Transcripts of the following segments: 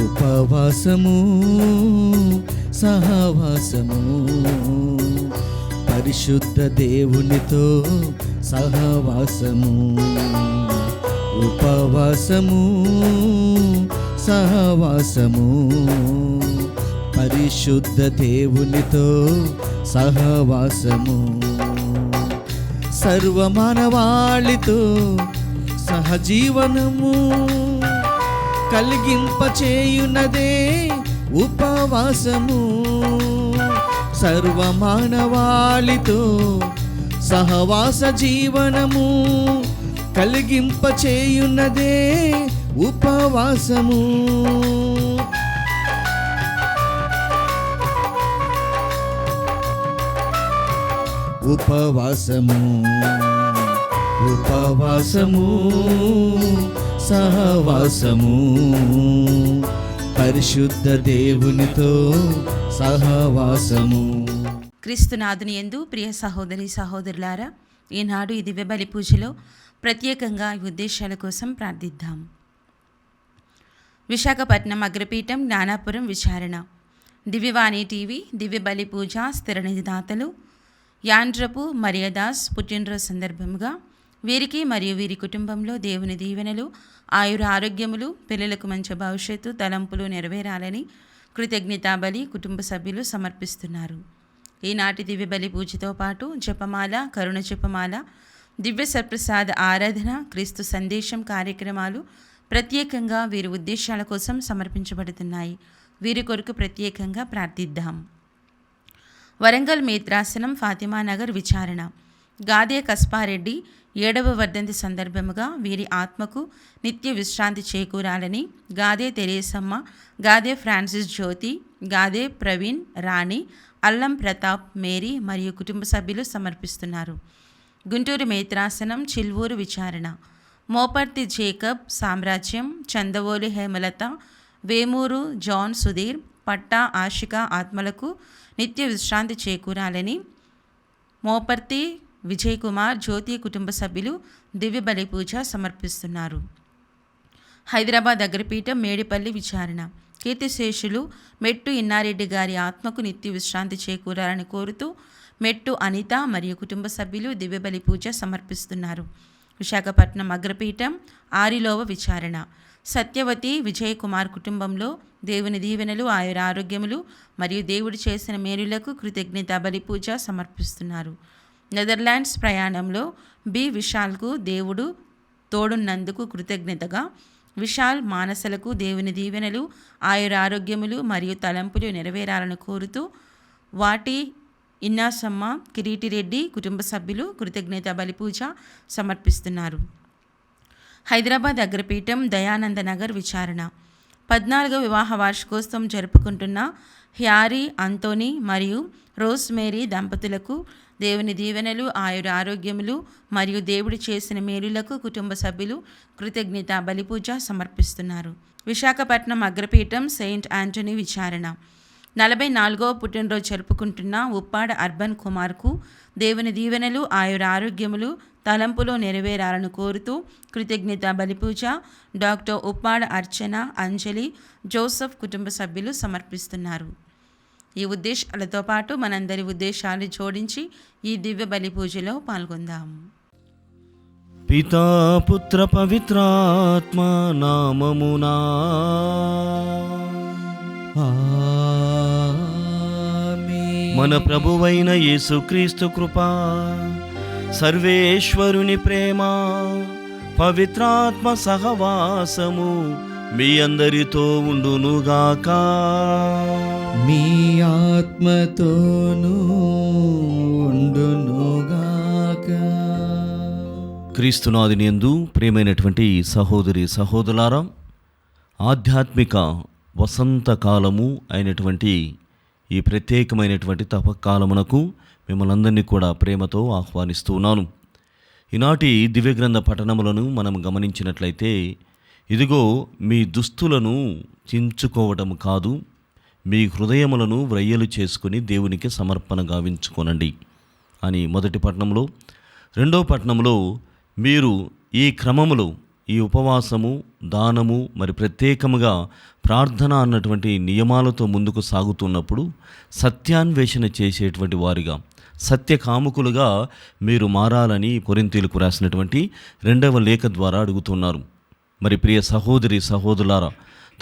ఉపవాసము సహవాసము, పరిశుద్ధ దేవునితో సహవాసము. ఉపవాసము సహవాసము, పరిశుద్ధ దేవునితో సహవాసము. సర్వమానవాళితో సహజీవనము కలిగింపచేయునదే ఉపవాసము. సర్వమానవాళితో సహవాస జీవనము కలిగింపచేయునదే ఉపవాసము. ఉపవాసము ఉపవాసము సహవాసము, పరిశుద్ధ దేవునితో సహవాసము. క్రీస్తునాథుని యందు ప్రియ సహోదరి సహోదరులారా, ఈనాడు ఈ దివ్య బలి పూజలో ప్రత్యేకంగా ఈ ఉద్దేశాల కోసం ప్రార్థిద్దాం. విశాఖపట్నం అగ్రపీఠం జ్ఞానాపురం విచారణ. దివ్యవాణి టీవీ దివ్య బలి పూజ స్థిర నిధిదాతలు యాండ్రపు మరియదాస్ పుట్టినరోజు సందర్భంగా వీరికి మరియు వీరి కుటుంబంలో దేవుని దీవెనలు, ఆయుర ఆరోగ్యములు, పిల్లలకు మంచి భవిష్యత్తు, తలంపులు నెరవేరాలని కృతజ్ఞతాబలి కుటుంబ సభ్యులు సమర్పిస్తున్నారు. ఈనాటి దివ్య బలి పూజతో పాటు జపమాల, కరుణ జపమాల, దివ్య సత్ప్రసాద ఆరాధన, క్రీస్తు సందేశం కార్యక్రమాలు ప్రత్యేకంగా వీరి ఉద్దేశాల కోసం సమర్పించబడుతున్నాయి. వీరి కొరకు ప్రత్యేకంగా ప్రార్థిద్దాం. వరంగల్ మేత్రాసనం ఫాతిమానగర్ విచారణ. గాదే కస్పారెడ్డి 7వ వర్ధంతి సందర్భముగా వీరి ఆత్మకు నిత్య విశ్రాంతి చేకూరాలని గాదే తెరేసమ్మ, గాదే ఫ్రాన్సిస్ జ్యోతి, గాదే ప్రవీణ్, రాణి, అల్లం ప్రతాప్, మేరీ మరియు కుటుంబ సభ్యులు సమర్పిస్తున్నారు. గుంటూరు మేత్రాసనం చిల్వూరు విచారణ. మోపర్తి జేకబ్ సామ్రాజ్యం, చందవోలు హేమలత, వేమూరు జాన్ సుధీర్, పట్టా ఆశిక ఆత్మలకు నిత్య విశ్రాంతి చేకూరాలని మోపర్తి విజయ్ కుమార్, జ్యోతి కుటుంబ సభ్యులు దివ్య బలి పూజ సమర్పిస్తున్నారు. హైదరాబాద్ అగ్రపీఠం మేడిపల్లి విచారణ. కీర్తిశేషులు మెట్టు ఇన్నారెడ్డి గారి ఆత్మకు నిత్య విశ్రాంతి చేకూరాలని కోరుతూ మెట్టు అనిత మరియు కుటుంబ సభ్యులు దివ్య బలి పూజ సమర్పిస్తున్నారు. విశాఖపట్నం అగ్రపీఠం ఆరిలోవ విచారణ. సత్యవతి విజయ్ కుమార్ కుటుంబంలో దేవుని దీవెనలు, ఆయుర ఆరోగ్యములు మరియు దేవుడు చేసిన మేలులకు కృతజ్ఞత బలి పూజ సమర్పిస్తున్నారు. నెదర్లాండ్స్ ప్రయాణంలో బి విశాల్కు దేవుడు తోడున్నందుకు కృతజ్ఞతగా విశాల్ మానసలకు దేవుని దీవెనలు, ఆయుర ఆరోగ్యములు మరియు తలంపులు నెరవేరాలని కోరుతూ వాటి ఇన్నాసమ్మ, కిరీటిరెడ్డి కుటుంబ సభ్యులు కృతజ్ఞత బలి పూజ సమర్పిస్తున్నారు. హైదరాబాద్ అగ్రపీఠం దయానంద నగర్ విచారణ. 14వ వివాహ వార్షికోత్సవం జరుపుకుంటున్న హ్యారీ, అంతోనీ మరియు రోజ్ మేరీ దంపతులకు దేవుని దీవెనలు, ఆయుర ఆరోగ్యములు మరియు దేవుడు చేసిన మేలులకు కుటుంబ సభ్యులు కృతజ్ఞత బలి పూజ సమర్పిస్తున్నారు. విశాఖపట్నం అగ్రపీఠం సెయింట్ ఆంటనీ విచారణ. 44వ పుట్టినరోజు జరుపుకుంటున్న ఉప్పాడ అర్బన్ కుమార్కు దేవుని దీవెనలు, ఆయుర ఆరోగ్యములు, తలంపులో నెరవేరాలను కోరుతూ కృతజ్ఞత బలి పూజ డాక్టర్ ఉప్పాడ అర్చన, అంజలి, జోసఫ్ కుటుంబ సభ్యులు సమర్పిస్తున్నారు. ఈ ఉద్దేశాలతో పాటు మనందరి ఉద్దేశాలు జోడించి ఈ దివ్య బలి పూజలో పాల్గొందాం. పితా పుత్ర పవిత్రాత్మ నామమునా మన ప్రభువైన యేసుక్రీస్తు కృపా, సర్వేశ్వరుని ప్రేమ, పవిత్రాత్మ సహవాసము మీ అందరితో ఉండునుగాక. మీ ఆత్మతోనూ ఉండునుగాక. క్రీస్తునాథుని యందు ప్రియమైనటువంటి సహోదరి సహోదరులారా, ఆధ్యాత్మిక వసంతకాలము అయినటువంటి ఈ ప్రత్యేకమైనటువంటి తపకాలమునకు మిమ్మల్ని అందరినీ కూడా ప్రేమతో ఆహ్వానిస్తూ ఉన్నాను. ఈనాటి దివ్యగ్రంథ పఠనములను మనం గమనించినట్లయితే, ఇదిగో మీ దుస్తులను చించుకోవడం కాదు, మీ హృదయములను వ్రయ్యలు చేసుకుని దేవునికి సమర్పణ గావించుకోనండి అని మొదటి పట్టణంలో. రెండో పట్టణంలో మీరు ఈ క్రమములో ఈ ఉపవాసము, దానము, మరి ప్రత్యేకముగా ప్రార్థన అన్నటువంటి నియమాలతో ముందుకు సాగుతున్నప్పుడు సత్యాన్వేషణ చేసేటువంటి వారిగా, సత్యకాముకులుగా మీరు మారాలని కొరింథీయులకు రాసినటువంటి 2వ లేఖ ద్వారా అడుగుతున్నారు. మరి ప్రియ సహోదరి సహోదరులారా,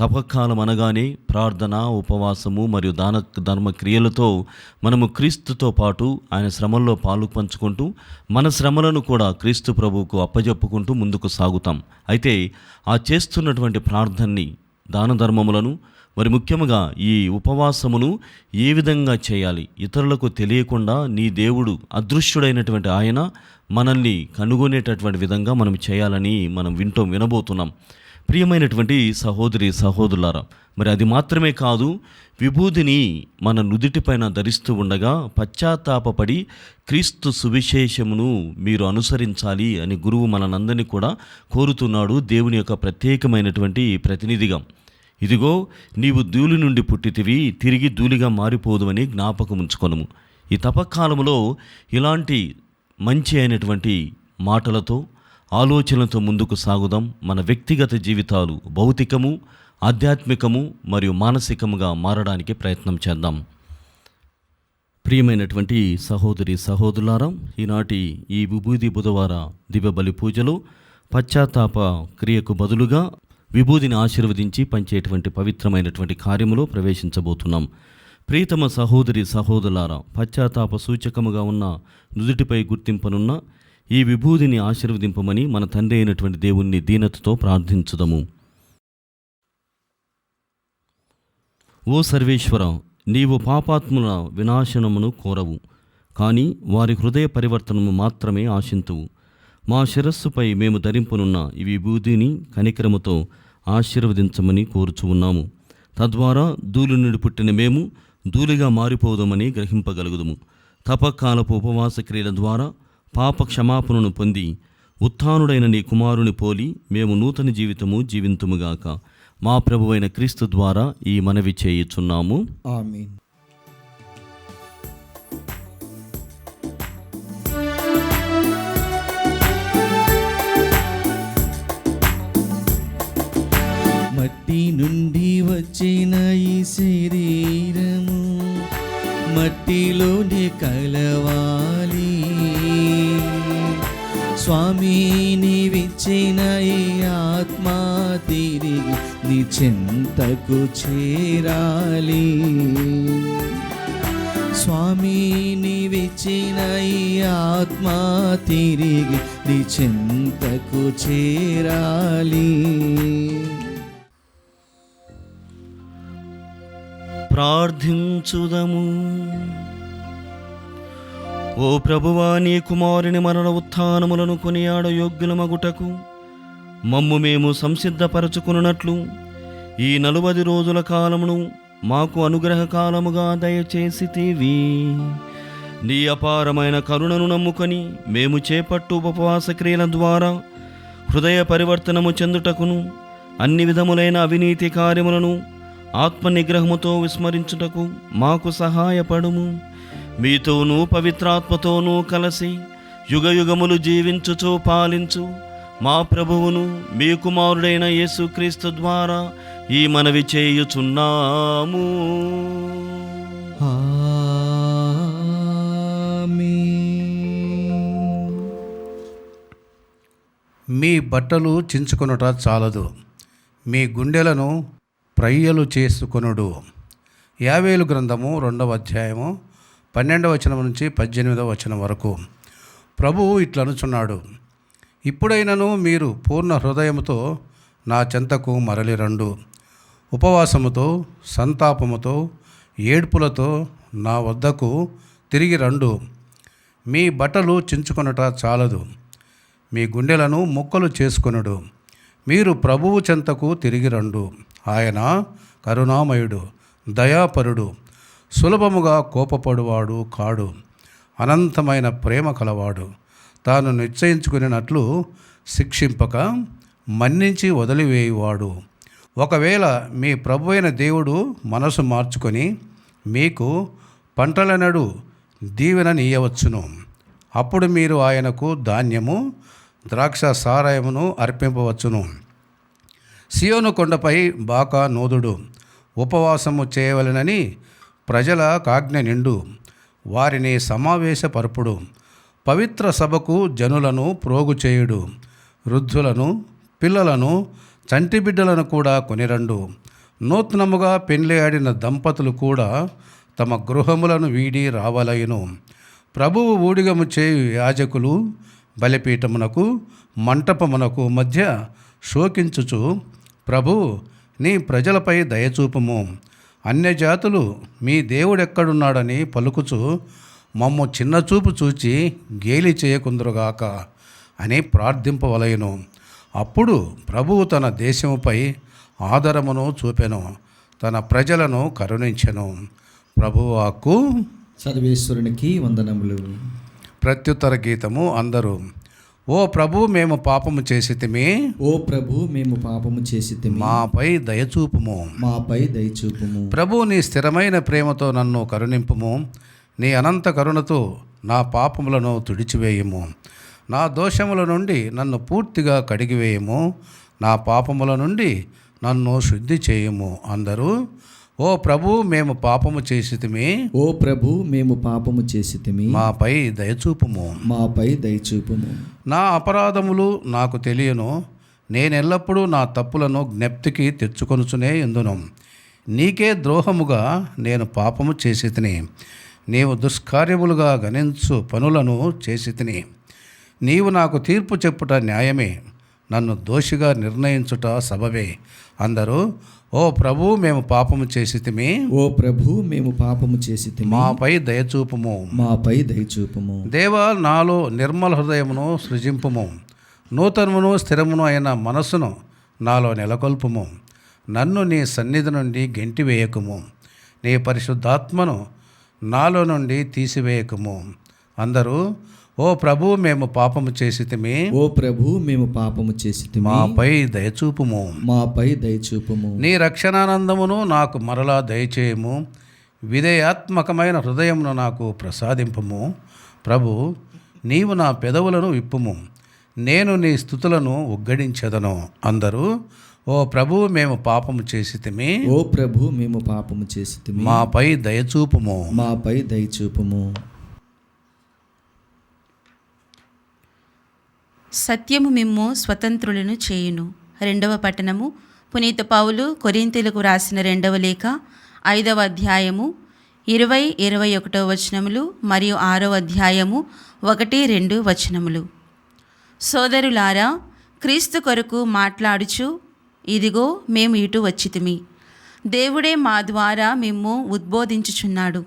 తపకాలం అనగానే ప్రార్థన, ఉపవాసము మరియు ధర్మ క్రియలతో మనము క్రీస్తుతో పాటు ఆయన శ్రమల్లో పాలు పంచుకుంటూ మన శ్రమలను కూడా క్రీస్తు ప్రభువుకు అప్పజెప్పుకుంటూ ముందుకు సాగుతాం. అయితే ఆ చేస్తున్నటువంటి ప్రార్థనని, దాన ధర్మములను, మరి ముఖ్యంగా ఈ ఉపవాసమును ఏ విధంగా చేయాలి, ఇతరులకు తెలియకుండా నీ దేవుడు అదృశ్యుడైనటువంటి ఆయన మనల్ని కనుగొనేటటువంటి విధంగా మనం చేయాలని మనం వినబోతున్నాం. ప్రియమైనటువంటి సహోదరి సహోదరులారా, మరి అది మాత్రమే కాదు, విభూదిని మన నుదిటిపైన ధరిస్తూ ఉండగా పశ్చాత్తాపపడి క్రీస్తు సువిశేషమును మీరు అనుసరించాలి అని గురువు మనందరినీ కూడా కోరుతున్నాడు, దేవుని యొక్క ప్రత్యేకమైనటువంటి ప్రతినిధిగా. ఇదిగో నీవు ధూళి నుండి పుట్టితివి, తిరిగి ధూళిగా మారిపోదు అని జ్ఞాపకం ఉంచుకొనుము. ఈ తపకాలంలో ఇలాంటి మంచి అయినటువంటి మాటలతో, ఆలోచనలతో ముందుకు సాగుదాం. మన వ్యక్తిగత జీవితాలు భౌతికము, ఆధ్యాత్మికము మరియు మానసికముగా మారడానికి ప్రయత్నం చేద్దాం. ప్రియమైనటువంటి సహోదరి సహోదరులారా, ఈనాటి ఈ విభూది బుధవార దివ్య బలి పూజలో పశ్చాత్తాప క్రియకు బదులుగా విభూదిని ఆశీర్వదించి పంచేటువంటి పవిత్రమైనటువంటి కార్యములో ప్రవేశించబోతున్నాం. ప్రియతమ సహోదరి సహోదరులారా, పశ్చాత్తాప సూచకముగా ఉన్న నుదుటిపై గుర్తింపనున్న ఈ విభూదిని ఆశీర్వదింపమని మన తండ్రి అయినటువంటి దేవుణ్ణి దీనతతో ప్రార్థించుదము. ఓ సర్వేశ్వర, నీవు పాపాత్ముల వినాశనమును కోరవు, కానీ వారి హృదయ పరివర్తనము మాత్రమే ఆశింతువు. మా శిరస్సుపై మేము ధరింపనున్న ఈ విభూదిని కనికరముతో ఆశీర్వదించమని కోరుచున్నాము. తద్వారా ధూళి నుండి పుట్టిన మేము ధూళిగా మారిపోదామని గ్రహింపగలుగుదుము. తపకాలపు ఉపవాస క్రియల ద్వారా పాప క్షమాపణను పొంది ఉత్థానుడైన నీ కుమారుని పోలి మేము నూతన జీవితము జీవింతుముగాక. మా ప్రభువైన క్రీస్తు ద్వారా ఈ మనవి చేయుచున్నాము. ఆమేన్. మట్టి నుండి వచ్చిన ఈ శరీరము మట్టిలోనే కలవాలి. స్వామి నీవిచ్చిన ఈ ఆత్మ తిరిగి నీ చెంతకు చేరాలి. స్వామి నీవిచ్చిన ఈ ఆత్మ తిరిగి నీ చెంతకు చేరాలి. ప్రార్థించుదము. ఓ ప్రభువా, నీ కుమారుని మరణ ఉత్థానములను కొనియాడ యోగ్యులమగుటకు మమ్ము మేము సంసిద్ధపరచుకున్నట్లు ఈ 40 రోజుల కాలమును మాకు అనుగ్రహ కాలముగా దయచేసితివి. నీ అపారమైన కరుణను నమ్ముకొని మేము చేపట్టు ఉపవాస క్రియల ద్వారా హృదయ పరివర్తనము చెందుటకును అన్ని విధములైన అవినీతి కార్యములను ఆత్మ నిగ్రహముతో విస్మరించుటకు మాకు సహాయపడుము. మీతోనూ పవిత్రాత్మతోనూ కలిసి యుగయుగములు జీవించుచు పాలించు మా ప్రభువును మీ కుమారుడైన యేసుక్రీస్తు ద్వారా ఈ మనవి చేయుచున్నాము. మీ బట్టలు చించుకొనుట చాలదు, మీ గుండెలను ప్రయ్యలు చేసుకొనుడు. యావేలు గ్రంథము 2వ అధ్యాయము 12వ వచనం నుంచి 18వ వచనం వరకు. ప్రభువు ఇట్లనుచున్నాడు, ఇప్పుడైనను మీరు పూర్ణ హృదయముతో నా చెంతకు మరలి రండు. ఉపవాసముతో, సంతాపముతో, ఏడ్పులతో నా వద్దకు తిరిగి రండు. మీ బట్టలు చించుకొనుట చాలదు, మీ గుండెలను ముక్కలు చేసుకొనుడు. మీరు ప్రభువు చెంతకు తిరిగి రండు. ఆయన కరుణామయుడు, దయాపరుడు, సులభముగా కోపపడువాడు కాడు, అనంతమైన ప్రేమ కలవాడు. తాను నిశ్చయించుకున్నట్లు శిక్షింపక మన్నించి వదిలివేయువాడు. ఒకవేళ మీ ప్రభువైన దేవుడు మనసు మార్చుకొని మీకు పంటలనడు దీవెననీయవచ్చును. అప్పుడు మీరు ఆయనకు ధాన్యము, ద్రాక్ష సారాయమును అర్పింపవచ్చును. సియోను కొండపై బాకా నోదుడు, ఉపవాసము చేయవలెనని ప్రజల కాజ్ఞ నిండు, వారిని సమావేశపరుపుడు. పవిత్ర సభకు జనులను ప్రోగు చేయుడు, వృద్ధులను పిల్లలను చంటి బిడ్డలను కూడా కొనిరండు. నూతనముగా పెండ్లి ఆడిన దంపతులు కూడా తమ గృహములను వీడి రావలయును. ప్రభువు ఊడిగము చేయు యాజకులు బలిపీఠమునకు మంటపమునకు మధ్య శోకించుచు, ప్రభువు నీ ప్రజలపై దయచూపుము, అన్యజాతులు మీ దేవుడెక్కడున్నాడని పలుకుచు మమ్ము చిన్నచూపు చూచి గేలి చేయకుందురుగాక అని ప్రార్థింపవలయును. అప్పుడు ప్రభువు తన దేశముపై ఆదరమును చూపెను, తన ప్రజలను కరుణించెను. ప్రభువు వాక్కు. సర్వేశ్వరునికి వందనములు. ప్రత్యుత్తర గీతము అందరూ. ఓ ప్రభు, మేము పాపము చేసితిమి, ఓ ప్రభు, మేము పాపము చేసితిమి, మాపై దయచూపుము, మాపై దయచూపుము. ప్రభు నీ స్థిరమైన ప్రేమతో నన్ను కరుణింపుము, నీ అనంత కరుణతో నా పాపములను తుడిచివేయము. నా దోషముల నుండి నన్ను పూర్తిగా కడిగివేయము, నా పాపముల నుండి నన్ను శుద్ధి చేయుము. అందరూ. ఓ ప్రభు, మేము పాపము చేసితిమి, ఓ ప్రభు, మేము పాపము చేసితిమి, మాపై దయచూపుము, మాపై దయచూపుము. నా అపరాధములు నాకు తెలియను, నేనెల్లప్పుడూ నా తప్పులను జ్ఞప్తికి తెచ్చుకొనుచునే ఎందును. నీకే ద్రోహముగా నేను పాపము చేసితిని, నీవు దుష్కార్యములుగా గణించు పనులను చేసితిని. నీవు నాకు తీర్పు చెప్పుట న్యాయమే, నన్ను దోషిగా నిర్ణయించుట సబబే. అందరూ. ఓ ప్రభు, మేము పాపము చేసితిమి, ఓ ప్రభు, మేము పాపము చేసితిమి, మాపై దయచూపుము, మాపై దయచూపుము. దేవా, నాలో నిర్మల హృదయమును సృజింపుము, నూతనమును స్థిరమును అయిన మనస్సును నాలో నెలకొల్పుము. నన్ను నీ సన్నిధి నుండి గెంటివేయకుము, నీ పరిశుద్ధాత్మను నాలో నుండి తీసివేయకుము. అందరూ. ఓ ప్రభు, మేము పాపము చేసితిమి, ఓ ప్రభు, మేము పాపము చేసితిమి, మాపై దయచూపుము, మాపై దయచూపుము. నీ రక్షణానందమును నాకు మరలా దయచేయము, విధేయాత్మకమైన హృదయమును నాకు ప్రసాదింపము. ప్రభు, నీవు నా పెదవులను విప్పుము, నేను నీ స్తుతులను ఉగ్గడించెదను. అందరూ. ఓ ప్రభు, మేము పాపము చేసితిమి, ఓ ప్రభు, మేము పాపము చేసితిమి, మాపై దయచూపుము, మాపై దయచూపుము. సత్యము మిమ్ము స్వతంత్రులను చేయును. 2వ పట్టణము. పునీత పౌలు కొరింథీయులకు రాసిన 2వ లేఖ 5వ అధ్యాయము 20-21 వచనములు మరియు 6వ అధ్యాయము 1-2 వచనములు. సోదరులారా, క్రీస్తు కొరకు మాట్లాడుచు ఇదిగో మేము ఇటు వచ్చితిమి. దేవుడే మా ద్వారా మిమ్ము ఉద్బోధించుచున్నాడు.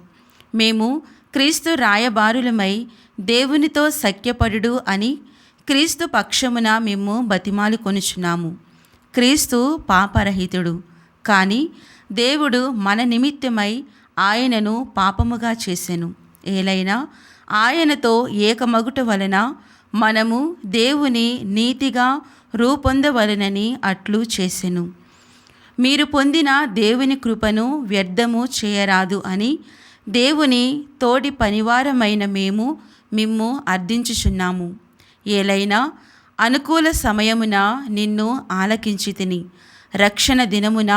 మేము క్రీస్తు రాయబారులమై దేవునితో సఖ్యపడుడు అని క్రీస్తు పక్షమున మేము బతిమాలు కొనుచున్నాము. క్రీస్తు పాపరహితుడు, కానీ దేవుడు మన నిమిత్తమై ఆయనను పాపముగా చేసెను. ఏలైనా ఆయనతో ఏకమగుట వలన మనము దేవుని నీతిగా రూపొందవలనని అట్లు చేసెను. మీరు పొందిన దేవుని కృపను వ్యర్థము చేయరాదు అని దేవుని తోడి పనివారమైన మేము మిమ్ము అర్థించుచున్నాము. ఏలైనా అనుకూల సమయమున నిన్ను ఆలకించితిని, రక్షణ దినమున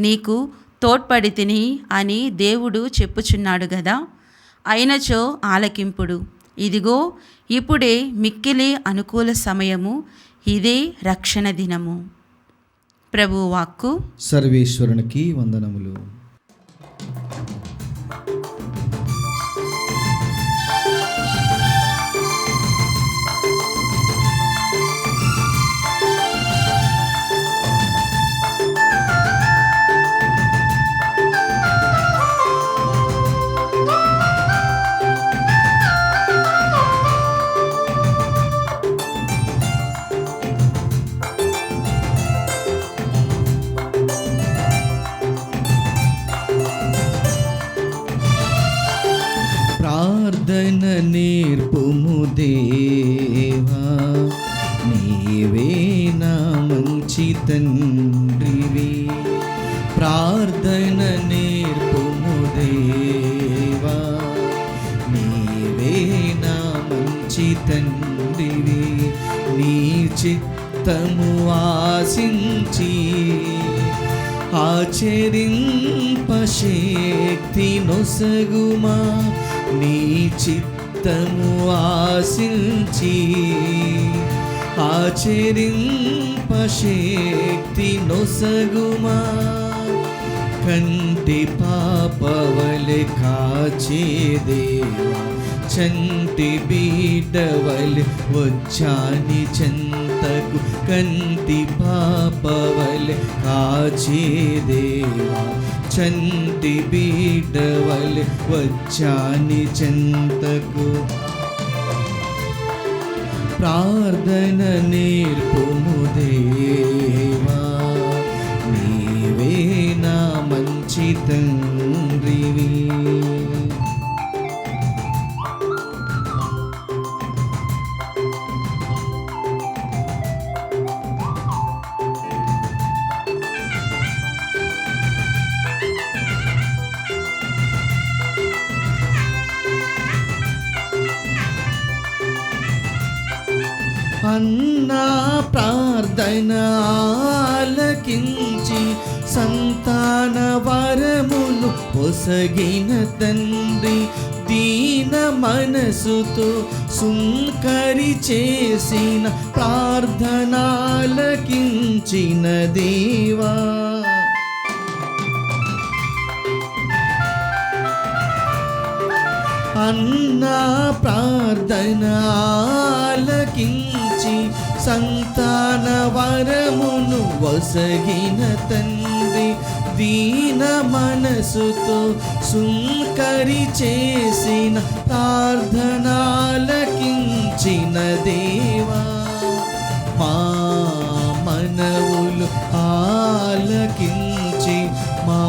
నీకు తోడ్పడితిని అని దేవుడు చెప్పుచున్నాడు గదా. అయినచో ఆలకింపుడు. ఇదిగో ఇప్పుడే మిక్కిలి అనుకూల సమయము, ఇదే రక్షణ దినము. ప్రభువు వాక్కు. సర్వేశ్వరునికి వందనములు. ప్రార్థన నేర్పుము దేవా, నీవే నా మంచి తండ్రివి. ప్రార్థన నేర్పుము దేవా, నీవే నా మంచి తండ్రివి. తండ్రివి, నీ చిత్తము ఆశించి ఆచరింపశక్తి నొసగుమా. నీ చిత్తము ఆశించి ఆచరింపశక్తి నొసగుమా. కంటి పాపవలె కాచే దేవా, చంటి బిడ్డవలె వచ్చాని చెంతకు. కంటి పాపవలె కాచే దేవా, చంటి బిడ్డవలె వచ్చాని చెంతకు. ప్రార్థన నేర్పుము దేవా, నీవే నా మంచి తండ్రివి. అన్నా ప్రార్థన ఆలకించి సంతాన వరములు పొసగిన తండ్రి, దీన మనసుతో సుంకరి చేసిన ప్రార్థనాలకించిన దేవా. అన్నా ప్రార్థన ఆలకించి సంతాన వరమును వసగిన తండ్రి, దీన మనసుతో సుంకరి చేసిన ప్రార్థనాలకించిన దేవా. మా మనవులు ఆలకించి మా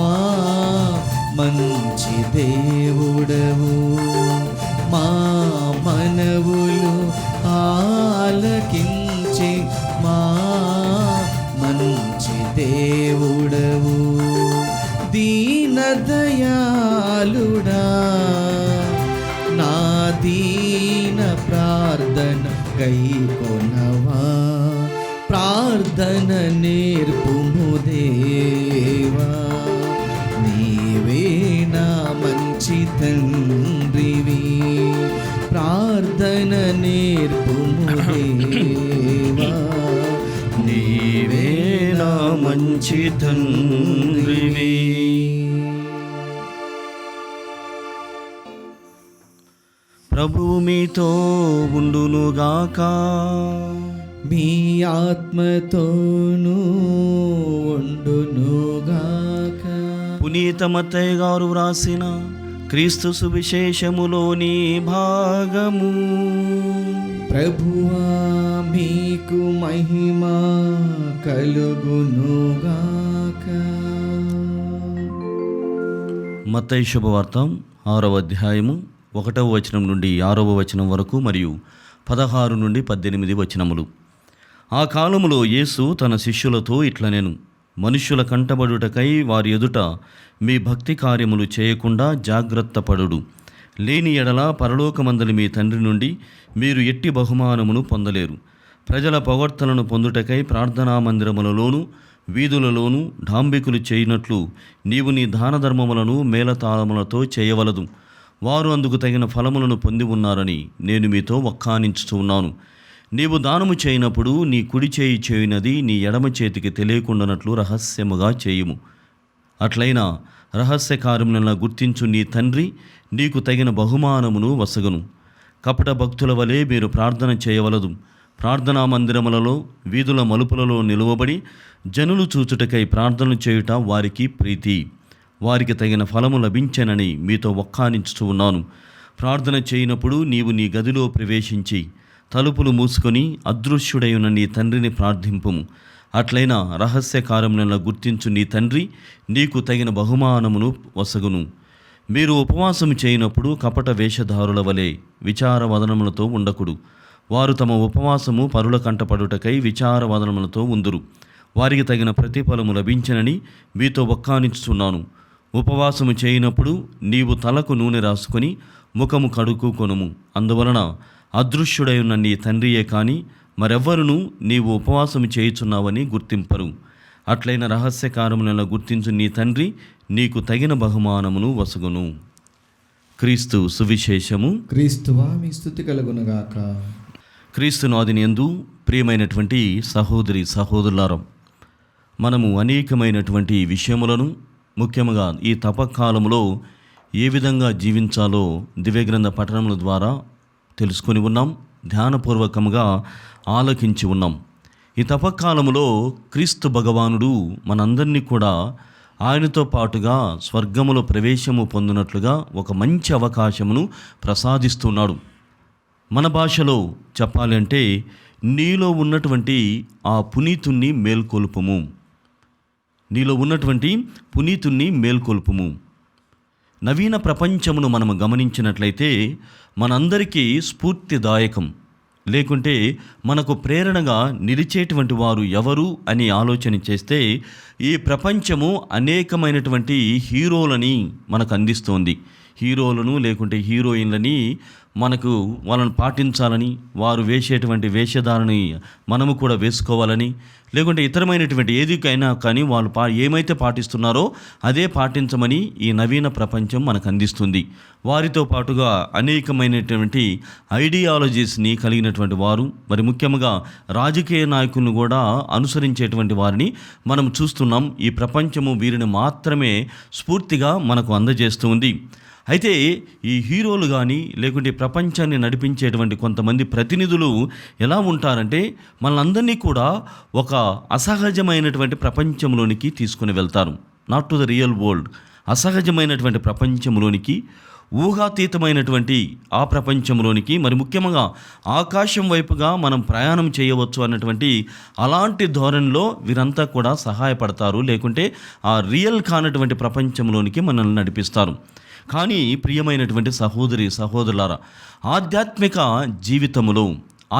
మంచి దేవుడవు. మా మనవులు ఆలకించి మా మంచి దేవుడవు. దీన దయాళుడా, నా దీన ప్రార్థన గైకొనవా. ప్రార్థన నేర్పుము దేవా, నీవే నా మంచి తండ్రివి. ప్రార్థన నేర్పుము దేవా, నీవే నా మంచి తండ్రివి. ప్రభువు మీతో ఉండునుగాక. మీ ఆత్మతోనూ ఉండునుగాక. పునీత మత్తయ్య గారు వ్రాసిన క్రీస్తు సువిశేషములోని భాగము. ప్రభువా మీకు మహిమ కలుగునుగాక. మత్తయి శుభవార్త 6వ అధ్యాయము 1వ వచనం నుండి 6వ వచనం వరకు మరియు 16 నుండి 18 వచనములు. ఆ కాలములో యేసు తన శిష్యులతో ఇట్లనెను, మనుష్యుల కంటబడుటకై వారి ఎదుట మీ భక్తి కార్యములు చేయకుండా జాగ్రత్త పడుడు. లేని ఎడల పరలోకమందలి మీ తండ్రి నుండి మీరు ఎట్టి బహుమానమును పొందలేరు. ప్రజల పొగడ్తలను పొందుటకై ప్రార్థనా మందిరములలోను వీధులలోను డాంబికులు చేయనట్లు నీవు నీ దాన ధర్మములను మేళతాళములతో చేయవలదు. వారు అందుకు తగిన ఫలములను పొంది ఉన్నారని నేను మీతో వక్కానించుచు ఉన్నాను. నీవు దానము చేయనప్పుడు నీ కుడి చేయి చేయునది నీ ఎడమ చేతికి తెలియకుండానట్లు రహస్యముగా చేయుము. అట్లయినా రహస్య కార్యములను గుర్తించు నీ తండ్రి నీకు తగిన బహుమానమును వసగును. కపట భక్తుల వలె మీరు ప్రార్థన చేయవలదు. ప్రార్థనా మందిరములలో వీధుల మలుపులలో నిలువబడి జనులు చూచుటకై ప్రార్థనలు చేయుట వారికి ప్రీతి. వారికి తగిన ఫలము లభించెనని మీతో వక్కానించుచు ఉన్నాను. ప్రార్థన చేయనప్పుడు నీవు నీ గదిలో ప్రవేశించి తలుపులు మూసుకొని అదృశ్యుడైన నీ తండ్రిని ప్రార్థింపుము. అట్లైనా రహస్య కార్యములను గుర్తించు నీ తండ్రి నీకు తగిన బహుమానమును వసగును. మీరు ఉపవాసము చేయనప్పుడు కపట వేషధారుల వలె విచారవదనములతో ఉండకుడు. వారు తమ ఉపవాసము పరుల కంటపడుటకై విచారవదనములతో ఉందురు. వారికి తగిన ప్రతిఫలము లభించనని మీతో వక్కానించుచున్నాను. ఉపవాసము చేయనప్పుడు నీవు తలకు నూనె రాసుకొని ముఖము కడుక్కొనుము. అందువలన అదృశ్యుడై ఉన్న నీ తండ్రియే కానీ మరెవ్వరును నీవు ఉపవాసము చేయుచున్నావని గుర్తింపరు. అట్లైన రహస్య కార్యములను గుర్తించు నీ తండ్రి నీకు తగిన బహుమానమును వసగును. క్రీస్తు సువిశేషము. క్రీస్తువా మీ స్తుతి కలుగునుగాక. క్రీస్తునాథుని యందు ప్రియమైనటువంటి సహోదరి సహోదరులారా, మనము అనేకమైనటువంటి విషయములను ముఖ్యంగా ఈ తపకాలంలో ఏ విధంగా జీవించాలో దివ్యగ్రంథ పఠనముల ద్వారా తెలుసుకొని ఉన్నాం, ధ్యానపూర్వకంగా ఆలకించి ఉన్నాం. ఈ తపకాలములో క్రీస్తు భగవానుడు మనందరినీ కూడా ఆయనతో పాటుగా స్వర్గములో ప్రవేశము పొందినట్లుగా ఒక మంచి అవకాశమును ప్రసాదిస్తున్నాడు. మన భాషలో చెప్పాలంటే నీలో ఉన్నటువంటి ఆ పునీతుణ్ణి మేల్కొల్పుము, నీలో ఉన్నటువంటి పునీతుణ్ణి మేల్కొల్పుము. నవీన ప్రపంచమును మనము గమనించినట్లయితే మనందరికీ స్ఫూర్తిదాయకం, లేకుంటే మనకు ప్రేరణగా నిలిచేటువంటి వారు ఎవరు అని ఆలోచన చేస్తే ఈ ప్రపంచము అనేకమైనటువంటి హీరోలని మనకు అందిస్తోంది. హీరోలను లేకుంటే హీరోయిన్లని మనకు వాళ్ళని పాటించాలని, వారు వేసేటువంటి వేషధారణని మనము కూడా వేసుకోవాలని, లేకుంటే ఇతరమైనటువంటి ఏదికైనా కానీ వాళ్ళు ఏమైతే పాటిస్తున్నారో అదే పాటించమని ఈ నవీన ప్రపంచం మనకు అందిస్తుంది. వారితో పాటుగా అనేకమైనటువంటి ఐడియాలజీస్ని కలిగినటువంటి వారు, మరి ముఖ్యంగా రాజకీయ నాయకులను కూడా అనుసరించేటువంటి వారిని మనం చూస్తున్నాం. ఈ ప్రపంచము వీరిని మాత్రమే స్ఫూర్తిగా మనకు అందజేస్తుంది. అయితే ఈ హీరోలు కానీ లేకుంటే ప్రపంచాన్ని నడిపించేటువంటి కొంతమంది ప్రతినిధులు ఎలా ఉంటారంటే మనందరినీ కూడా ఒక అసహజమైనటువంటి ప్రపంచంలోనికి తీసుకుని వెళ్తారు. Not to the real world, అసహజమైనటువంటి ప్రపంచంలోనికి, ఊహాతీతమైనటువంటి ఆ ప్రపంచంలోనికి, మరి ముఖ్యంగా ఆకాశం వైపుగా మనం ప్రయాణం చేయవచ్చు అన్నటువంటి అలాంటి ధోరణిలో వీరంతా కూడా సహాయపడతారు, లేకుంటే ఆ రియల్ కానటువంటి ప్రపంచంలోనికి మనల్ని నడిపిస్తారు. కానీ ప్రియమైనటువంటి సహోదరి సహోదరులారా,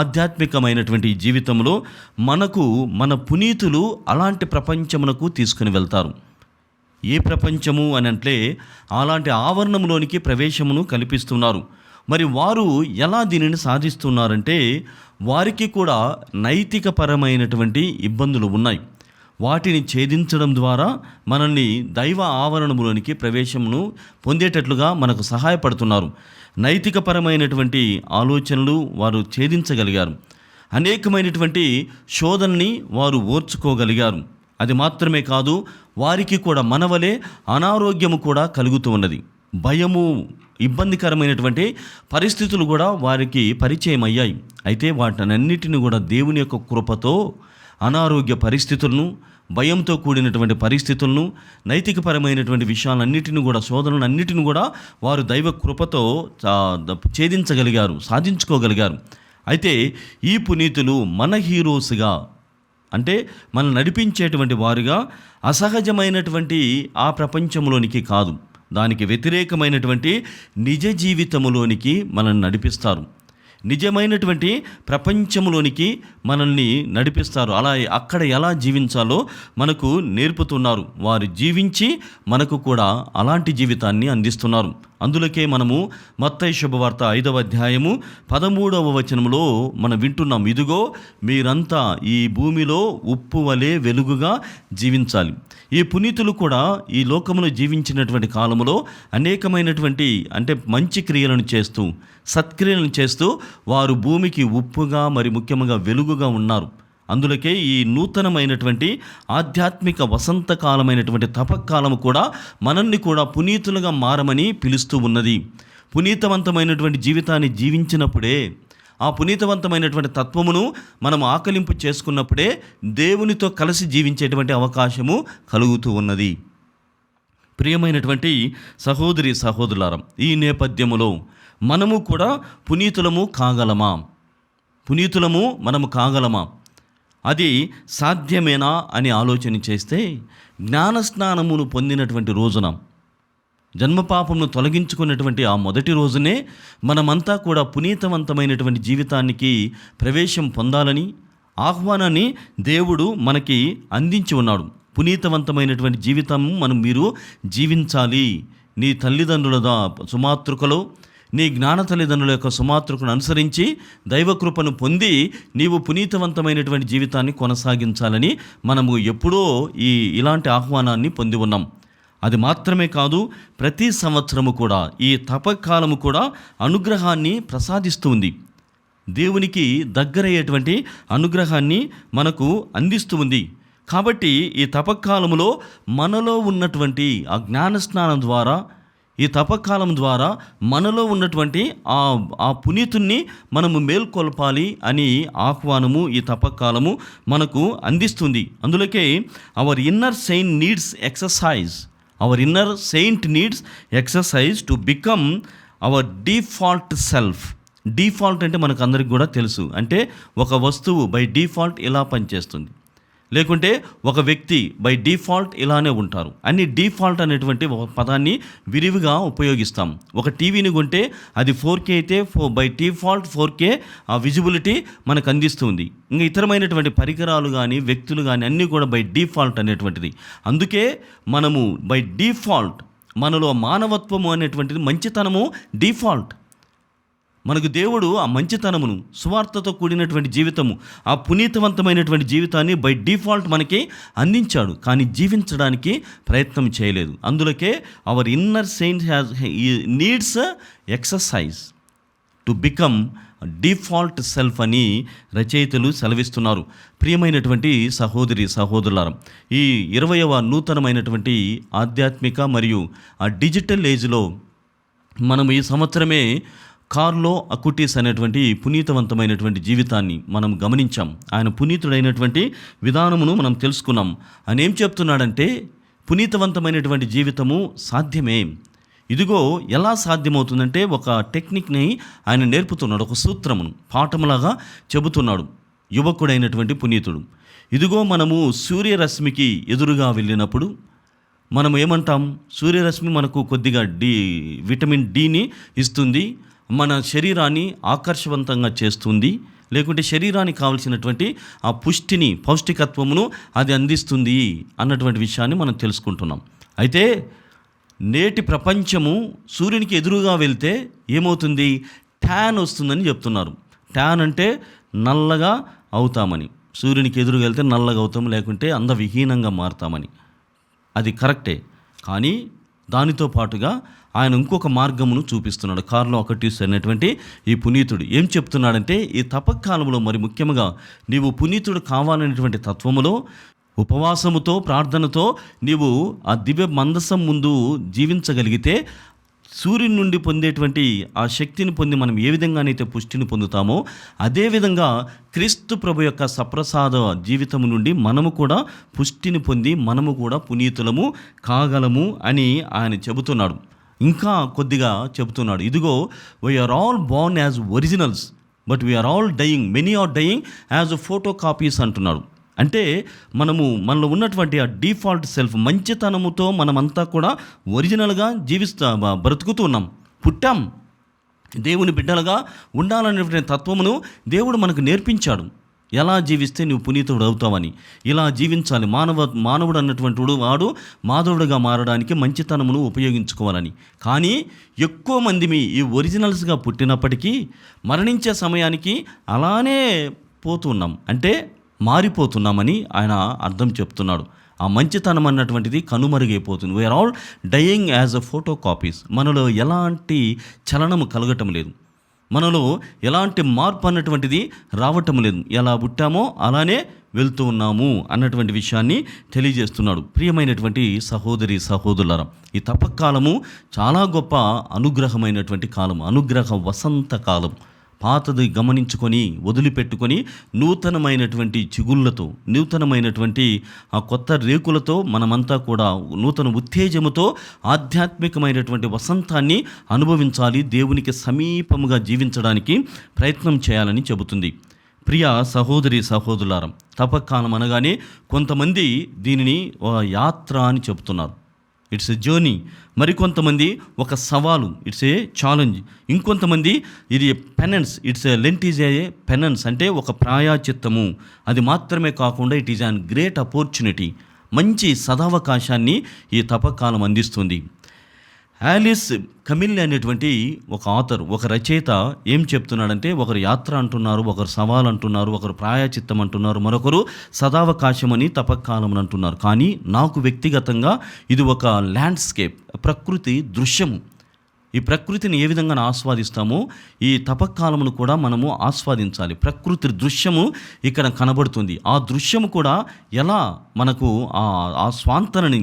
ఆధ్యాత్మికమైనటువంటి జీవితంలో మనకు మన పునీతులు అలాంటి ప్రపంచమునకు తీసుకుని వెళ్తారు. ఏ ప్రపంచము అని అంటే అలాంటి ఆవరణంలోనికి ప్రవేశమును కల్పిస్తున్నారు. మరి వారు ఎలా దీనిని సాధిస్తున్నారంటే వారికి కూడా నైతికపరమైనటువంటి ఇబ్బందులు ఉన్నాయి. వాటిని ఛేదించడం ద్వారా మనల్ని దైవ ఆవరణములోనికి ప్రవేశమును పొందేటట్లుగా మనకు సహాయపడుతున్నారు. నైతికపరమైనటువంటి ఆలోచనలు వారు ఛేదించగలిగారు. అనేకమైనటువంటి శోధనని వారు ఓర్చుకోగలిగారు. అది మాత్రమే కాదు, వారికి కూడా మనవలే అనారోగ్యము కూడా కలుగుతూ ఉన్నది. భయము, ఇబ్బందికరమైనటువంటి పరిస్థితులు కూడా వారికి పరిచయం అయ్యాయి. అయితే వాటన్నిటిని కూడా దేవుని యొక్క కృపతో అనారోగ్య పరిస్థితులను, భయంతో కూడినటువంటి పరిస్థితులను, నైతికపరమైనటువంటి విషయాలన్నిటిని కూడా, శోధనలన్నిటిని కూడా వారు దైవ కృపతో ఛేదించగలిగారు, సాధించుకోగలిగారు. అయితే ఈ పునీతులు మన హీరోస్గా, అంటే మనం నడిపించేటువంటి వారుగా అసహజమైనటువంటి ఆ ప్రపంచంలోనికి కాదు, దానికి వ్యతిరేకమైనటువంటి నిజ జీవితంలోనికి మనల్ని నడిపిస్తారు. నిజమైనటువంటి ప్రపంచంలోనికి మనల్ని నడిపిస్తారు. అలా అక్కడ ఎలా జీవించాలో మనకు నేర్పుతున్నారు. వారు జీవించి మనకు కూడా అలాంటి జీవితాన్ని అందిస్తున్నారు. అందులోకే మనము మత్తయి శుభవార్త 5వ అధ్యాయము 13వ వచనంలో మనం వింటున్నాం, ఇదిగో మీరంతా ఈ భూమిలో ఉప్పు వలె వెలుగుగా జీవించాలి. ఈ పునీతులు కూడా ఈ లోకంలో జీవించినటువంటి కాలంలో అనేకమైనటువంటి అంటే మంచి క్రియలను చేస్తూ, సత్క్రియలను చేస్తూ వారు భూమికి ఉప్పుగా, మరి ముఖ్యంగా వెలుగుగా ఉన్నారు. అందులోకే ఈ నూతనమైనటువంటి ఆధ్యాత్మిక వసంతకాలమైనటువంటి తపకాలము కూడా మనల్ని కూడా పునీతులుగా మారమని పిలుస్తూ ఉన్నది. పునీతవంతమైనటువంటి జీవితాన్ని జీవించినప్పుడే, ఆ పునీతవంతమైనటువంటి తత్వమును మనం ఆకలింపు చేసుకున్నప్పుడే దేవునితో కలిసి జీవించేటువంటి అవకాశము కలుగుతూ ఉన్నది. ప్రియమైనటువంటి సహోదరి సహోదరులారా, ఈ నేపథ్యములో మనము కూడా పునీతులము కాగలమా? అది సాధ్యమేనా అని ఆలోచన చేస్తే, జ్ఞానస్నానమును పొందినటువంటి రోజున, జన్మపాపమును తొలగించుకున్నటువంటి ఆ మొదటి రోజునే మనమంతా కూడా పునీతవంతమైనటువంటి జీవితానికి ప్రవేశం పొందాలని ఆహ్వానాన్ని దేవుడు మనకి అందించి ఉన్నాడు. పునీతవంతమైనటువంటి జీవితం మీరు జీవించాలి. నీ తల్లిదండ్రుల సుమాతృకలో, నీ జ్ఞాన తల్లిదండ్రుల యొక్క సుమాతృకను అనుసరించి దైవకృపను పొంది నీవు పునీతవంతమైనటువంటి జీవితాన్ని కొనసాగించాలని మనము ఎప్పుడో ఇలాంటి ఆహ్వానాన్ని పొంది ఉన్నాం. అది మాత్రమే కాదు, ప్రతి సంవత్సరము కూడా ఈ తపకాలము కూడా అనుగ్రహాన్ని ప్రసాదిస్తుంది. దేవునికి దగ్గరయ్యేటువంటి అనుగ్రహాన్ని మనకు అందిస్తూ ఉంది. కాబట్టి ఈ తపకాలములో మనలో ఉన్నటువంటి ఆ జ్ఞానస్నానం ద్వారా, ఈ తపకాలం ద్వారా మనలో ఉన్నటువంటి ఆ పునీతుణ్ణి మనము మేల్కొల్పాలి అని ఆహ్వానము ఈ తపకాలము మనకు అందిస్తుంది. అందులోకే our inner saint needs exercise. Our inner saint needs exercise to become our default self. Default అంటే మనకు అందరికి కూడా తెలుసు. అంటే ఒక వస్తువు బై డిఫాల్ట్ ఇలా పనిచేస్తుంది, లేకుంటే ఒక వ్యక్తి బై డిఫాల్ట్ ఇలానే ఉంటారు అని డిఫాల్ట్ అనేటువంటి ఒక పదాన్ని విరివిగా ఉపయోగిస్తాం. ఒక టీవీని కొంటే అది 4K అయితే బై డిఫాల్ట్ 4K ఆ విజిబిలిటీ మనకు అందిస్తుంది. ఇంకా ఇతరమైనటువంటి పరికరాలు కానీ వ్యక్తులు కానీ అన్నీ కూడా బై డిఫాల్ట్ అనేటువంటిది. అందుకే మనము బై డిఫాల్ట్ మనలో మానవత్వము అనేటువంటిది, మంచితనము డిఫాల్ట్. మనకు దేవుడు ఆ మంచితనమును, సువార్తతో కూడినటువంటి జీవితము, ఆ పునీతవంతమైనటువంటి జీవితాన్ని బై డిఫాల్ట్ మనకి అందించాడు. కానీ జీవించడానికి ప్రయత్నం చేయలేదు. అందులోకే our inner saint needs exercise to become default self అని రచయితలు సెలవిస్తున్నారు. ప్రియమైనటువంటి సహోదరి సహోదరులారా, ఈ 20వ నూతనమైనటువంటి ఆధ్యాత్మిక మరియు ఆ డిజిటల్ ఏజ్లో మనం ఈ సంవత్సరమే కార్లో అకుటీస్ అనేటువంటి పునీతవంతమైనటువంటి జీవితాన్ని మనం గమనించాం. ఆయన పునీతుడైనటువంటి విధానమును మనం తెలుసుకున్నాం. ఆయన ఏం చెప్తున్నాడంటే, పునీతవంతమైనటువంటి జీవితము సాధ్యమే. ఇదిగో ఎలా సాధ్యమవుతుందంటే, ఒక టెక్నిక్ని ఆయన నేర్పుతున్నాడు, ఒక సూత్రమును పాఠములాగా చెబుతున్నాడు. యువకుడైనటువంటి పునీతుడు, ఇదిగో మనము సూర్యరశ్మికి ఎదురుగా వెళ్ళినప్పుడు మనం ఏమంటాం? సూర్యరశ్మి మనకు కొద్దిగా విటమిన్ డిని ఇస్తుంది, మన శరీరాన్ని ఆకర్షవంతంగా చేస్తుంది, లేకుంటే శరీరానికి కావలసినటువంటి ఆ పుష్టిని, పౌష్టికత్వమును అది అందిస్తుంది అన్నటువంటి విషయాన్ని మనం తెలుసుకుంటున్నాం. అయితే నేటి ప్రపంచము సూర్యునికి ఎదురుగా వెళ్తే ఏమవుతుంది? ట్యాన్ వస్తుందని చెప్తున్నారు. ట్యాన్ అంటే నల్లగా అవుతామని. సూర్యునికి ఎదురుగా వెళ్తే నల్లగా అవుతాము, లేకుంటే అందవిహీనంగా మారుతామని. అది కరెక్టే. కానీ దానితో పాటుగా ఆయన ఇంకొక మార్గమును చూపిస్తున్నాడు. కార్లో అకుటీస్ అనేటువంటి ఈ పునీతుడు ఏం చెప్తున్నాడంటే, ఈ తపకాలంలో మరి ముఖ్యంగా నీవు పునీతుడు కావాలనేటువంటి తత్వములో ఉపవాసముతో, ప్రార్థనతో నీవు ఆ దివ్య మందసం ముందు జీవించగలిగితే, సూర్యుని నుండి పొందేటువంటి ఆ శక్తిని పొంది మనం ఏ విధంగానైతే పుష్టిని పొందుతామో, అదేవిధంగా క్రీస్తు ప్రభు యొక్క సప్రసాద జీవితం నుండి మనము కూడా పుష్టిని పొంది మనము కూడా పునీతులము కాగలము అని ఆయన చెబుతున్నాడు. ఇంకా కొద్దిగా చెబుతున్నాడు, ఇదిగో we're all born as originals but we're all dying, many are dying as photo copies అంటున్నాడు. అంటే మనలో ఉన్నటువంటి ఆ డిఫాల్ట్ సెల్ఫ్, మంచితనముతో మనమంతా కూడా ఒరిజినల్గా బ్రతుకుతూ ఉన్నాం, పుట్టాం. దేవుని బిడ్డలుగా ఉండాలనేటువంటి తత్వమును దేవుడు మనకు నేర్పించాడు. ఎలా జీవిస్తే నువ్వు పునీతుడు అవుతావని, ఇలా జీవించాలి. మానవుడు అన్నటువంటి వాడు మాధవుడిగా మారడానికి మంచితనమును ఉపయోగించుకోవాలని. కానీ ఎక్కువ మంది ఈ ఒరిజినల్స్గా పుట్టినప్పటికీ మరణించే సమయానికి అలానే పోతున్నాం, అంటే మారిపోతున్నామని ఆయన అర్థం చెప్తున్నాడు. ఆ మంచితనం అన్నటువంటిది కనుమరుగైపోతుంది. We are all dying as a photocopies. మనలో ఎలాంటి చలనము కలగటం లేదు, మనలో ఎలాంటి మార్పు అన్నటువంటిది రావటం లేదు. ఎలా పుట్టామో అలానే వెళ్తూ ఉన్నాము అన్నటువంటి విషయాన్ని తెలియజేస్తున్నాడు. ప్రియమైనటువంటి సహోదరి సహోదరులారా, ఈ తపకాలము చాలా గొప్ప అనుగ్రహమైనటువంటి కాలం, అనుగ్రహ వసంత కాలం. పాతది గమనించుకొని వదిలిపెట్టుకొని నూతనమైనటువంటి చిగుళ్ళతో, నూతనమైనటువంటి ఆ కొత్త రేకులతో మనమంతా కూడా నూతన ఉత్తేజముతో ఆధ్యాత్మికమైనటువంటి వసంతాన్ని అనుభవించాలి. దేవునికి సమీపముగా జీవించడానికి ప్రయత్నం చేయాలని చెబుతుంది. ప్రియ సహోదరి సహోదరులారా, తపకాలం అనగానే కొంతమంది దీనిని యాత్ర అని చెబుతున్నారు. It's a journey. మరికొంతమంది ఒక సవాలు, ఇట్స్ ఏ ఛాలెంజ్. ఇంకొంతమంది ఇది penance, it's a lent is a penance, అంటే ఒక ప్రాయశ్చిత్తము. అది మాత్రమే కాకుండా it is an great opportunity, మంచి సదావకాశాన్ని ఈ తపకాలం అందిస్తుంది. ఆలిస్ కమిల్ అనేటువంటి ఒక ఆథర్, ఒక రచయిత ఏం చెప్తున్నాడంటే, ఒకరు యాత్ర అంటున్నారు, ఒకరు సవాల్ అంటున్నారు, ఒకరు ప్రాయచిత్తం అంటున్నారు, మరొకరు సదావకాశం అని తపకాలం అంటున్నారు. కానీ నాకు వ్యక్తిగతంగా ఇది ఒక ల్యాండ్స్కేప్, ప్రకృతి దృశ్యము. ఈ ప్రకృతిని ఏ విధంగా ఆస్వాదిస్తామో ఈ తపకాలమును కూడా మనము ఆస్వాదించాలి. ప్రకృతి దృశ్యము ఇక్కడ కనబడుతుంది. ఆ దృశ్యము కూడా ఎలా మనకు ఆ స్వాంతనని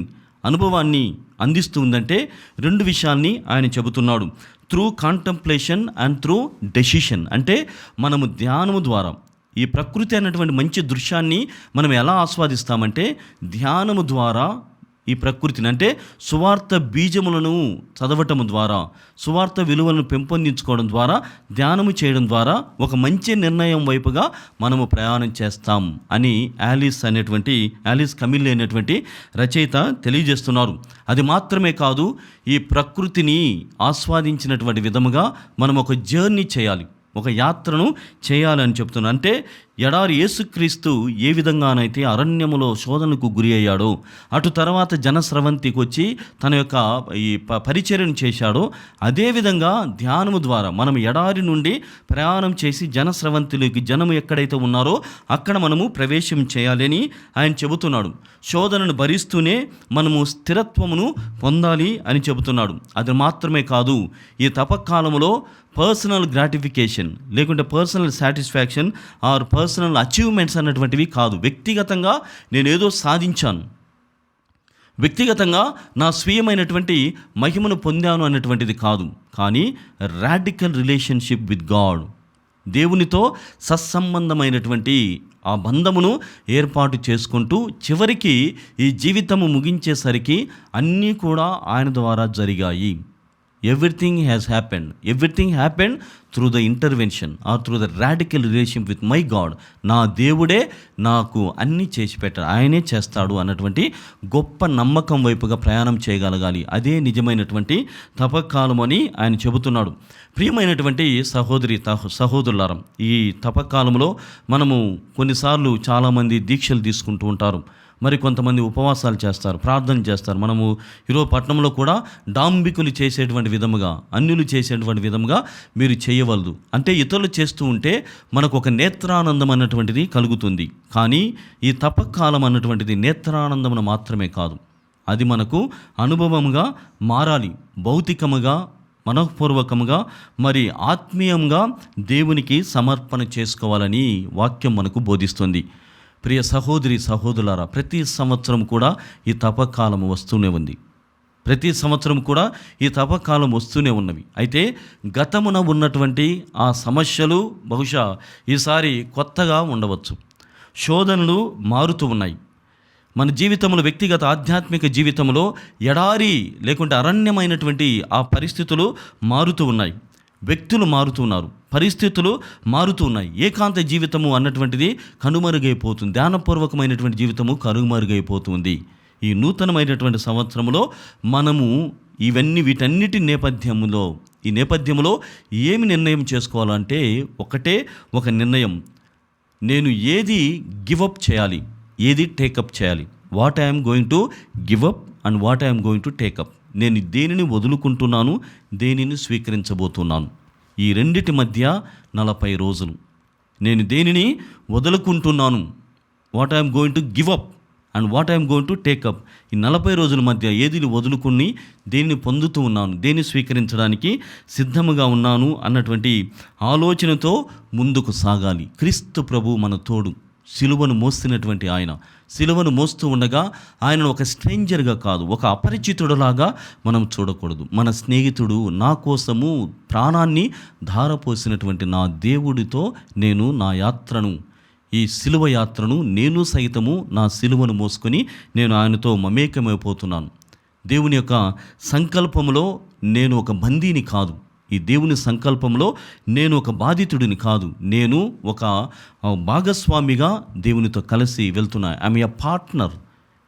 అనుభవాన్ని అందిస్తుందంటే 2 విషయాల్ని ఆయన చెబుతున్నాడు. Through contemplation and through decision. అంటే మనము ధ్యానము ద్వారా ఈ ప్రకృతి అనేటువంటి మంచి దృశ్యాన్ని మనం ఎలా ఆస్వాదిస్తామంటే ధ్యానము ద్వారా ఈ ప్రకృతిని, అంటే సువార్త బీజములను చదవటం ద్వారా, సువార్త విలువలను పెంపొందించుకోవడం ద్వారా, ధ్యానము చేయడం ద్వారా ఒక మంచి నిర్ణయం వైపుగా మనము ప్రయాణం చేస్తాం అని ఆలిస్ కమిల్ అనేటువంటి రచయిత తెలియజేస్తున్నారు. అది మాత్రమే కాదు, ఈ ప్రకృతిని ఆస్వాదించినటువంటి విధముగా మనం ఒక జర్నీ చేయాలి, ఒక యాత్రను చేయాలని చెప్తున్నాను. అంటే ఎడారి యేసుక్రీస్తు ఏ విధంగానైతే అరణ్యములో శోధనకు గురి అయ్యాడో, అటు తర్వాత జనస్రవంతికి వచ్చి తన యొక్క ఈ పరిచర్యను చేశాడో, అదేవిధంగా ధ్యానము ద్వారా మనం ఎడారి నుండి ప్రయాణం చేసి జనస్రవంతిలోకి, జనము ఎక్కడైతే ఉన్నారో అక్కడ మనము ప్రవేశం చేయాలని ఆయన చెబుతున్నాడు. శోధనను భరిస్తూనే మనము స్థిరత్వమును పొందాలి అని చెబుతున్నాడు. అది మాత్రమే కాదు, ఈ తపకాలములో పర్సనల్ గ్రాటిఫికేషన్ లేకుంటే personal satisfaction or personal achievements అన్నటువంటివి కాదు. వ్యక్తిగతంగా నేనేదో సాధించాను, వ్యక్తిగతంగా నా స్వీయమైనటువంటి మహిమను పొందాను అన్నటువంటిది కాదు. కానీ రాడికల్ రిలేషన్షిప్ విత్ గాడ్, దేవునితో సత్సంబంధమైనటువంటి ఆ బంధమును ఏర్పాటు చేసుకుంటూ చివరికి ఈ జీవితము ముగించేసరికి అన్నీ కూడా ఆయన ద్వారా జరిగాయి. Everything happened through the intervention or through the radical relationship with my God. నా దేవుడే నాకు అన్నీ చేసి పెట్టాడు, ఆయనే చేస్తాడు అన్నటువంటి గొప్ప నమ్మకం వైపుగా ప్రయాణం చేయగలగాలి. అదే నిజమైనటువంటి తపకాలం అని ఆయన చెబుతున్నాడు. ప్రియమైనటువంటి సహోదరులారా, ఈ తపకాలంలో మనము కొన్నిసార్లు చాలామంది దీక్షలు తీసుకుంటూ ఉంటారు, మరి కొంతమంది ఉపవాసాలు చేస్తారు, ప్రార్థన చేస్తారు. మనము ఈరోజు పట్టణంలో కూడా డాంబికులు చేసేటువంటి విధముగా, అన్యులు చేసేటువంటి విధముగా మీరు చేయవలదు. అంటే ఇతరులు చేస్తూ ఉంటే మనకు ఒక నేత్రానందం అన్నటువంటిది కలుగుతుంది. కానీ ఈ తపకాలం అన్నటువంటిది నేత్రానందమును మాత్రమే కాదు, అది మనకు అనుభవముగా మారాలి. భౌతికముగా, మనఃపూర్వకముగా, మరి ఆత్మీయంగా దేవునికి సమర్పణ చేసుకోవాలని వాక్యం మనకు బోధిస్తుంది. ప్రియ సహోదరులారా, ప్రతి సంవత్సరం కూడా ఈ తపకాలం వస్తూనే ఉంది. ప్రతి సంవత్సరం కూడా ఈ తపకాలం వస్తూనే ఉన్నవి. అయితే గతమున ఉన్నటువంటి ఆ సమస్యలు బహుశా ఈసారి కొత్తగా ఉండవచ్చు. శోధనలు మారుతూ ఉన్నాయి. మన జీవితంలో, వ్యక్తిగత ఆధ్యాత్మిక జీవితంలో ఎడారి లేకుంటే అరణ్యమైనటువంటి ఆ పరిస్థితులు మారుతూ ఉన్నాయి. వ్యక్తులు మారుతున్నారు, పరిస్థితులు మారుతూ ఉన్నాయి. ఏకాంత జీవితము అన్నటువంటిది కనుమరుగైపోతుంది, ధ్యానపూర్వకమైనటువంటి జీవితము కనుమరుగైపోతుంది. ఈ నూతనమైనటువంటి సంవత్సరంలో మనము వీటన్నిటి నేపథ్యంలో ఏమి నిర్ణయం చేసుకోవాలంటే ఒక నిర్ణయం. నేను ఏది గివప్ చేయాలి, ఏది టేకప్ చేయాలి. What I'm going to give up and what I'm going to take up. నేను దేనిని వదులుకుంటున్నాను, దేనిని స్వీకరించబోతున్నాను. ఈ రెండిటి మధ్య 40 రోజులు. నేను దేనిని వదులుకుంటున్నాను, what I'm going to give up and what I'm going to take up. ఈ 40 రోజుల మధ్య ఏదిని వదులుకుని దేనిని పొందుతూ ఉన్నాను, దేన్ని స్వీకరించడానికి సిద్ధముగా ఉన్నాను అన్నటువంటి ఆలోచనతో ముందుకు సాగాలి. క్రీస్తు ప్రభు మన తోడు. సిలువను మోస్తున్నటువంటి ఆయన, సిలువను మోస్తూ ఉండగా ఆయనను ఒక స్ట్రేంజర్గా కాదు, ఒక అపరిచితుడులాగా మనం చూడకూడదు. మన స్నేహితుడు, నా కోసము ప్రాణాన్ని ధారపోసినటువంటి నా దేవుడితో నేను నా యాత్రను, ఈ సిలువ యాత్రను నేను సైతము నా సిలువను మోసుకొని నేను ఆయనతో మమేకమైపోతున్నాను. దేవుని యొక్క సంకల్పములో నేను ఒక బందీని కాదు, ఈ దేవుని సంకల్పంలో నేను ఒక బాధితుడిని కాదు, నేను ఒక భాగస్వామిగా దేవునితో కలిసి వెళ్తున్నా. I'm a partner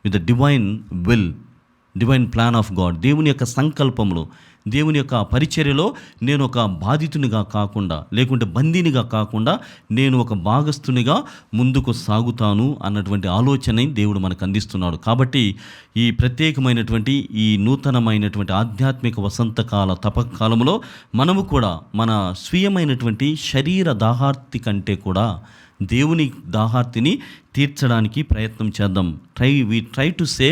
with the divine plan of God. దేవుని యొక్క సంకల్పంలో, దేవుని యొక్క పరిచర్యలో నేను ఒక బాధితునిగా కాకుండా, లేకుంటే బందీనిగా కాకుండా నేను ఒక భాగస్థునిగా ముందుకు సాగుతాను అన్నటువంటి ఆలోచన దేవుడు మనకు అందిస్తున్నాడు. కాబట్టి ఈ ప్రత్యేకమైనటువంటి ఈ నూతనమైనటువంటి ఆధ్యాత్మిక వసంతకాల తపకాలంలో మనము కూడా మన స్వీయమైనటువంటి శరీర దాహార్తి కంటే కూడా దేవుని దాహార్తిని తీర్చడానికి ప్రయత్నం చేద్దాం. We try to say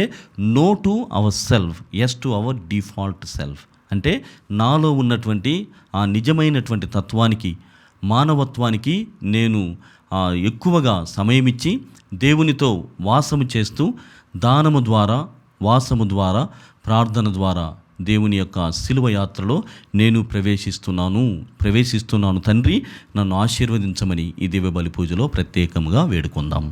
no to our self, yes to our default self. అంటే నాలో ఉన్నటువంటి ఆ నిజమైనటువంటి తత్వానికి, మానవత్వానికి నేను ఎక్కువగా సమయమిచ్చి దేవునితో వాసము చేస్తూ దానము ద్వారా, వాసము ద్వారా, ప్రార్థన ద్వారా దేవుని యొక్క శిలువ యాత్రలో నేను ప్రవేశిస్తున్నాను తండ్రి, నన్ను ఆశీర్వదించమని ఈ దివ్య బలి పూజలో ప్రత్యేకంగా వేడుకుందాం.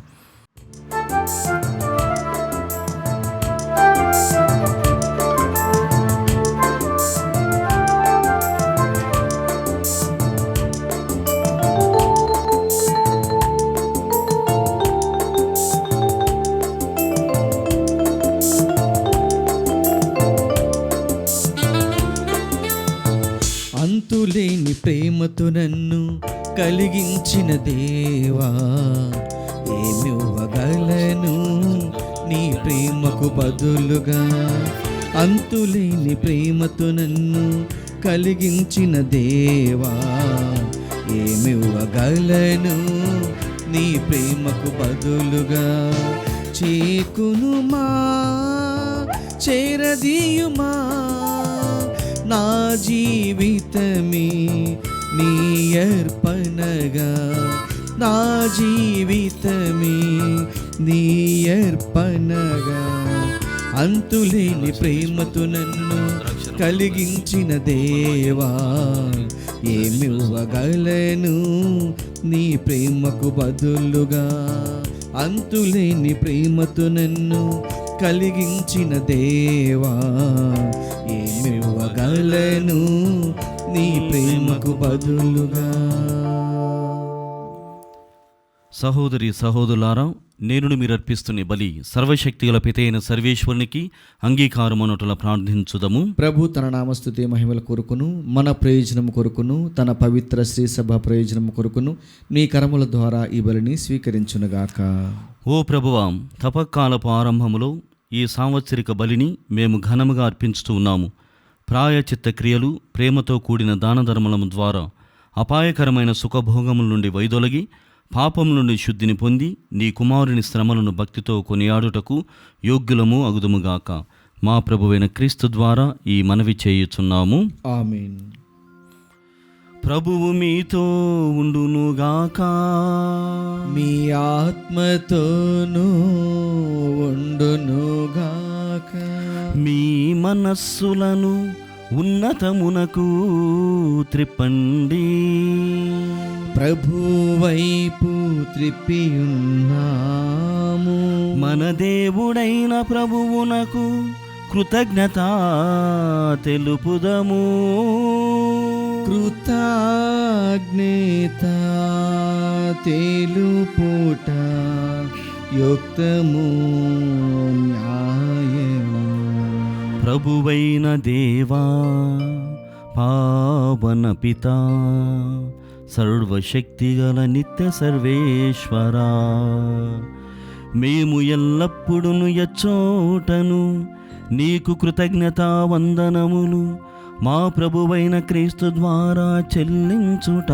అంతులేని ప్రేమతో నన్ను కలిగించిన దేవా, ఏమి ఇవ్వగలను నీ ప్రేమకు బదులుగా. అంతులేని ప్రేమతో నన్ను కలిగించిన దేవా, ఏమి ఇవ్వగలను నీ ప్రేమకు బదులుగా. చేకునుమా, చేరదీయుమా, నా జీవితమే నీ అర్పణగా, నా జీవితమే నీ అర్పణగా. అంతులేని ప్రేమతో నన్ను కలిగించిన దేవా, ఏమి ఇవ్వగలను నీ ప్రేమకు బదులుగా. అంతులేని ప్రేమతో నన్ను కలిగించిన దేవా, ఏమి ఇవ్వగలను నీ ప్రేమకు బదులుగా. సహోదరి సహోదరులారా, నేను మీరు అర్పిస్తున్న బలి సర్వశక్తిగల పితైన సర్వేశ్వరునికి అంగీకారమనుటల ప్రార్థించుదము. ప్రభు తన నామస్తుతి మహిమల కొరకును, మన ప్రయోజనం కొరకును, తన పవిత్ర శ్రీ సభ ప్రయోజనం కొరకును నీ కరముల ద్వారా ఈ బలిని స్వీకరించునుగాక. ఓ ప్రభువా, తపకాలపు ఆరంభములో ఈ సాంవత్సరిక బలిని మేము ఘనముగా అర్పించుతూ ఉన్నాము. ప్రాయచిత్త క్రియలు, ప్రేమతో కూడిన దాన ధర్మముల ద్వారా అపాయకరమైన సుఖభోగముల నుండి వైదొలగి పాపం నుండి శుద్ధిని పొంది నీ కుమారుని శ్రమలను భక్తితో కొనియాడుటకు యోగ్యులము అగుదుముగాక. మా ప్రభువైన క్రీస్తు ద్వారా ఈ మనవి చేయుచున్నాము. ఆమేన్. ప్రభువు మీతో ఉండునుగాక, మీ ఆత్మతోనూ ఉండునుగాక. మీ మనస్సులను ఉన్నతమునకు త్రిప్పండి. ప్రభు వైపు త్రిప్పియున్నాము. మన దేవుడైన ప్రభువునకు కృతజ్ఞత తెలుపుదము. కృతజ్ఞత తెలుపుట యుక్తము, న్యాయము. ప్రభువైన దేవా, పావన పితా, సర్వశక్తిగల నిత్య సర్వేశ్వరా, మేము ఎల్లప్పుడూ ఎచ్చోటను నీకు కృతజ్ఞతా వందనములు మా ప్రభువైన క్రీస్తు ద్వారా చెల్లించుట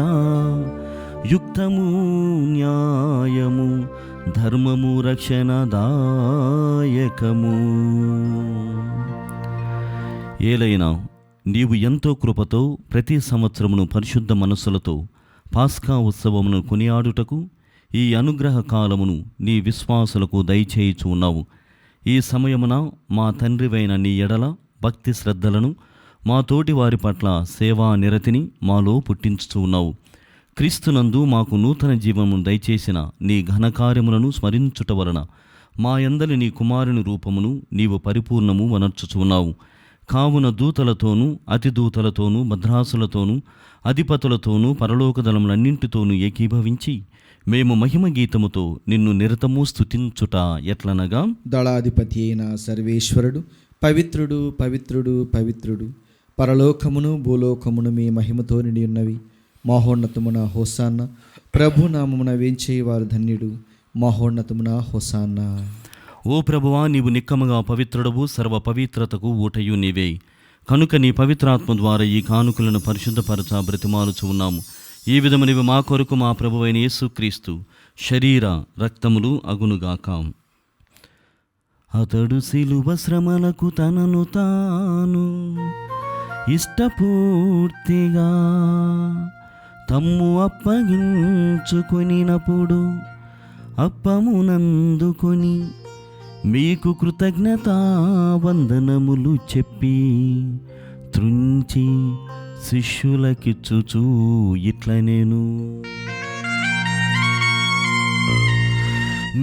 యుక్తము, న్యాయము, ధర్మము, రక్షణదాయకము. ఏలైనా నీవు ఎంతో కృపతో ప్రతి సంవత్సరమును పరిశుద్ధ మనస్సులతో పాస్కా ఉత్సవమును కొనియాడుటకు ఈ అనుగ్రహ కాలమును నీ విశ్వాసులకు దయచేయుచు ఉన్నావు. ఈ సమయమున మా తండ్రివైన నీ ఎడల భక్తి శ్రద్ధలను, మా తోటి వారి పట్ల సేవా నిరతిని మాలో పుట్టించుతూ ఉన్నావు. క్రీస్తునందు మాకు నూతన జీవమును దయచేసిన నీ ఘనకార్యములను స్మరించుట వలన మా యందలి నీ కుమారుని రూపమును నీవు పరిపూర్ణము వనర్చుచున్నావు. కావున దూతలతోనూ, అతిదూతలతోనూ, భద్రాసులతోనూ, అధిపతులతోనూ, పరలోకదళములన్నింటితోనూ ఏకీభవించి మేము మహిమ గీతముతో నిన్ను నిరతము స్తుతించుట ఎట్లనగా, దళాధిపతి అయిన సర్వేశ్వరుడు పవిత్రుడు, పవిత్రుడు, పవిత్రుడు, పరలోకమును భూలోకమును మీ మహిమతో నిండి ఉన్నవి. మహోన్నతమున హోసాన్న. ప్రభు నామమున వేంచేవారు ధన్యుడు. మహోన్నతమున హోసాన్న. ఓ ప్రభువా, నీవు నిక్కముగా పవిత్రుడవు, సర్వ పవిత్రతకు ఊటయు నీవే. కనుక నీ పవిత్రాత్మ ద్వారా ఈ కానుకలను పరిశుద్ధపరచ బ్రతిమాలుచు ఉన్నాము. ఈ విధమునివి మా కొరకు మా ప్రభువైన యేసుక్రీస్తు శరీర రక్తములు అగునుగాక. అతడు శిలువ శ్రమలకు తనను తాను ఇష్టపూర్తిగా తమ్ము అప్పగించుకొనినప్పుడు అప్పమునందుకొని మీకు కృతజ్ఞతా వందనములు చెప్పి త్రుంచి శిష్యులకిచ్చుచూ ఇట్లనేను: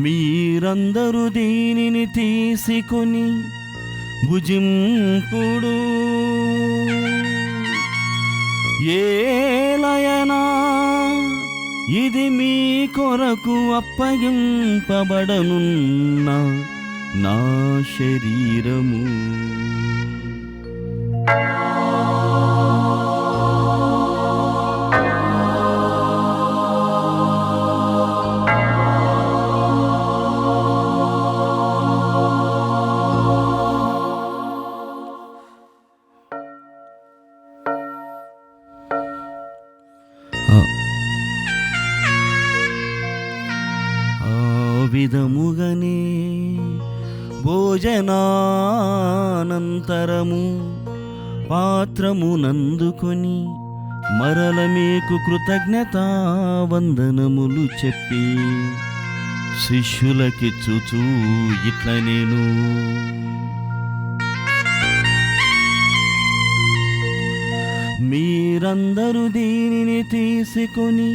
మీరందరూ దీనిని తీసుకొని భుజింపుడు. ఏలయనా ఇది మీ కొరకు అప్పగింపబడనున్న నా శరీరము. విధముగనే భోజనానంతరము పాత్రమునందుకొని మరల మీకు కృతజ్ఞతా వందనములు చెప్పి శిష్యులకిచ్చుచూ ఇట్లనేను: మీరందరూ దీనిని తీసుకొని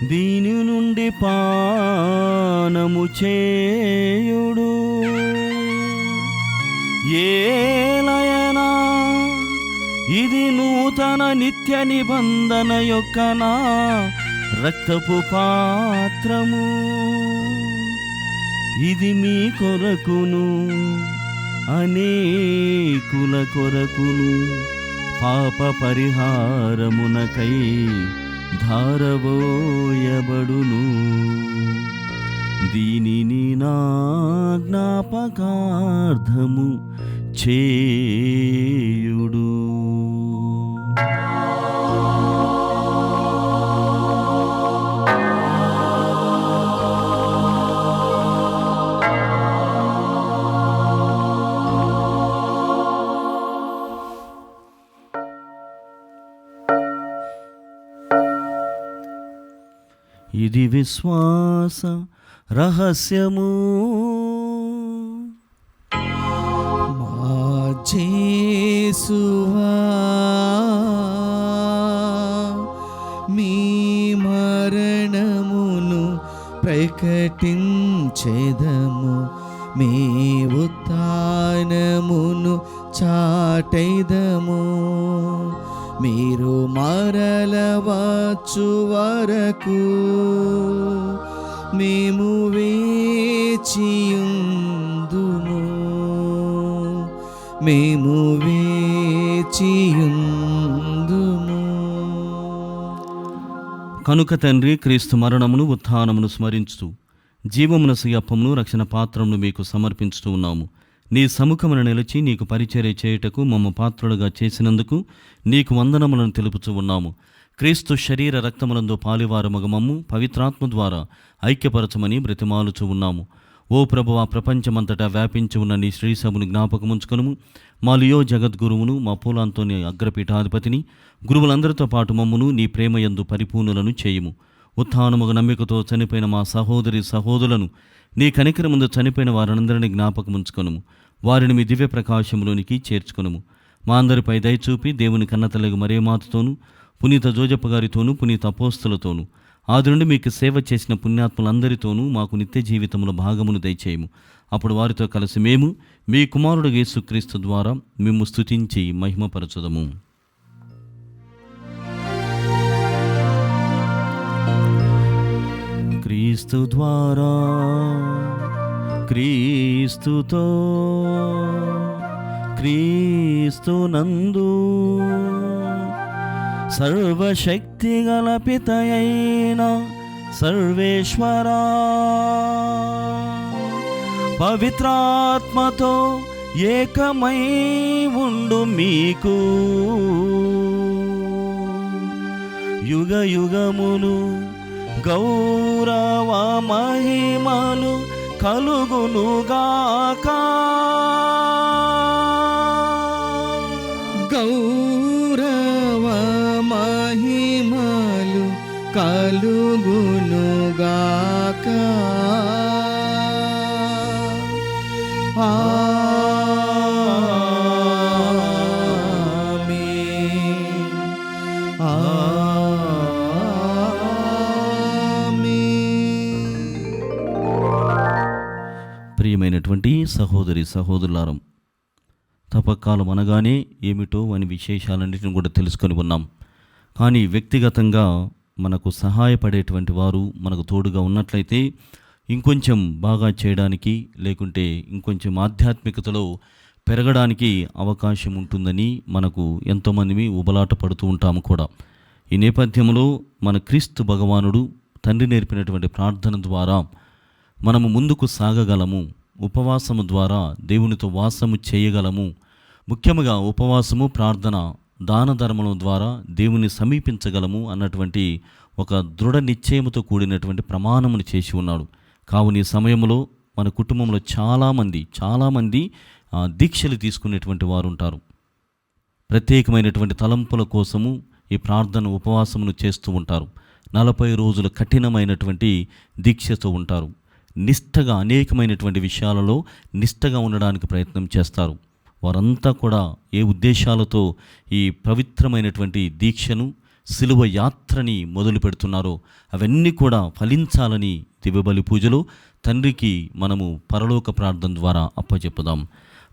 దీని నుండి పానము చేయుడు. ఏలయనా ఇది నూతన నిత్య నిబంధన యొక్క నా రక్తపు పాత్రము. ఇది మీ కొరకును అనేకుల కొరకును పాప పరిహారమునకై ధారవోయబడును. దీనిని నా జ్ఞాపకార్థము చేయుడు. ఇది విశ్వాస రహస్యము. మా యేసువా మీ మరణమును ప్రకటించెదము, మీ ఉత్థానమును చాటెదము. మీరు మరల వచ్చు వరకు మేము వేచియుందుము, మేము వేచియుందుము. కనుక తండ్రి, క్రీస్తు మరణమును ఉత్థానమును స్మరించుతూ జీవమునసు అప్పమును రక్షణ పాత్రమును మీకు సమర్పించుతూ ఉన్నాము. నీ సముఖమున నిలిచి నీకు పరిచర్య చేయుటకు మమ్మ పాత్రులుగా చేసినందుకు నీకు వందనములను తెలుపుచూ ఉన్నాము. క్రీస్తు శరీర రక్తములందు పాలివారమగ మమ్ము పవిత్రాత్మ ద్వారా ఐక్యపరచమని బ్రతిమాలుచూ ఉన్నాము. ఓ ప్రభువా, ప్రపంచమంతటా వ్యాపించి ఉన్న నీ శ్రీసభను జ్ఞాపకముంచుకొనుము. మా లియో జగద్గురువును, మా పూలాంతోని అగ్రపీఠాధిపతిని, గురువులందరితో పాటు మమ్మును నీ ప్రేమయందు పరిపూర్ణులను చేయుము. ఉత్థానముగా నమ్మికతో చనిపోయిన మా సహోదరి సహోదరులను, నీ కనికరముందు చనిపోయిన వారందరినీ జ్ఞాపకముంచుకొనుము. వారిని మీ దివ్య ప్రకాశంలోనికి చేర్చుకొనుము. మా అందరిపై దయచూపి దేవుని కన్నతల్లిగా మరే మాతతోనూ, పునీత జోజప్ప గారితోనూ, పునీత అపోస్తులతోనూ, ఆది నుండి మీకు సేవ చేసిన పుణ్యాత్ములందరితోనూ మాకు నిత్య జీవితంలో భాగమును దయచేయము. అప్పుడు వారితో కలిసి మేము మీ కుమారుడు యేసుక్రీస్తు ద్వారా మేము స్తుతించి మహిమపరచుదము. క్రీస్తు ద్వారా, క్రీస్తుతో, క్రీస్తునందు సర్వశక్తి గల పితయైన సర్వేశ్వరా, పవిత్రాత్మతో ఏకమై ఉండు మీకు యుగ యుగములు గౌరవ మహిమలు కలుగునుగాక. గౌరవ మహిమలు కలుగునుగాక. ప్రియమైనటువంటి సహోదరి సహోదరులారం, తపకాలం అనగానే ఏమిటో అని విశేషాలన్నింటిని కూడా తెలుసుకొని ఉన్నాం. కానీ వ్యక్తిగతంగా మనకు సహాయపడేటువంటి వారు మనకు తోడుగా ఉన్నట్లయితే ఇంకొంచెం బాగా చేయడానికి, లేకుంటే ఇంకొంచెం ఆధ్యాత్మికతలో పెరగడానికి అవకాశం ఉంటుందని మనకు ఎంతోమంది ఉబలాట పడుతూ ఉంటాము కూడా. ఈ నేపథ్యంలో మన క్రీస్తు భగవానుడు తండ్రి నేర్పినటువంటి ప్రార్థన ద్వారా మనము ముందుకు సాగగలము. ఉపవాసము ద్వారా దేవునితో వాసము చేయగలము. ముఖ్యంగా ఉపవాసము, ప్రార్థన, దాన ధర్మం ద్వారా దేవుని సమీపించగలము అన్నటువంటి ఒక దృఢ నిశ్చయముతో కూడినటువంటి ప్రమాణమును చేసి ఉన్నాడు. కావున ఈ సమయంలో మన కుటుంబంలో చాలామంది దీక్షలు తీసుకునేటువంటి వారు ఉంటారు. ప్రత్యేకమైనటువంటి తలంపుల కోసము ఈ ప్రార్థన ఉపవాసమును చేస్తూ ఉంటారు. 40 రోజులు కఠినమైనటువంటి దీక్షతో ఉంటారు. నిష్టగా అనేకమైనటువంటి విషయాలలో నిష్టగా ఉండడానికి ప్రయత్నం చేస్తారు. వారంతా కూడా ఏ ఉద్దేశాలతో ఈ పవిత్రమైనటువంటి దీక్షను, సిలువ యాత్రని మొదలు పెడుతున్నారో అవన్నీ కూడా ఫలించాలని దివ్యబలి పూజలో తండ్రికి మనము పరలోక ప్రార్థన ద్వారా అప్పచెప్పుదాం.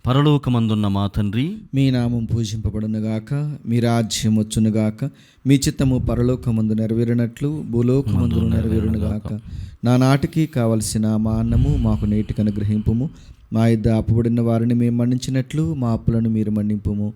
పరలోకమందున్న మా తండ్రి, మీ నామం పూజింపబడునుగాక, మీ రాజ్యం వచ్చునుగాక, మీ చిత్తము పరలోకమందు నెరవేరినట్లు భూలోకమందు నెరవేరునుగాక. నా నాటికి కావలసిన మా అన్నము మాకు నేటికి అనుగ్రహింపుము. మా ఇద్ద అప్పుబడిన వారిని మేము మన్నించినట్లు మా అప్పులను మీరు మన్నింపుము.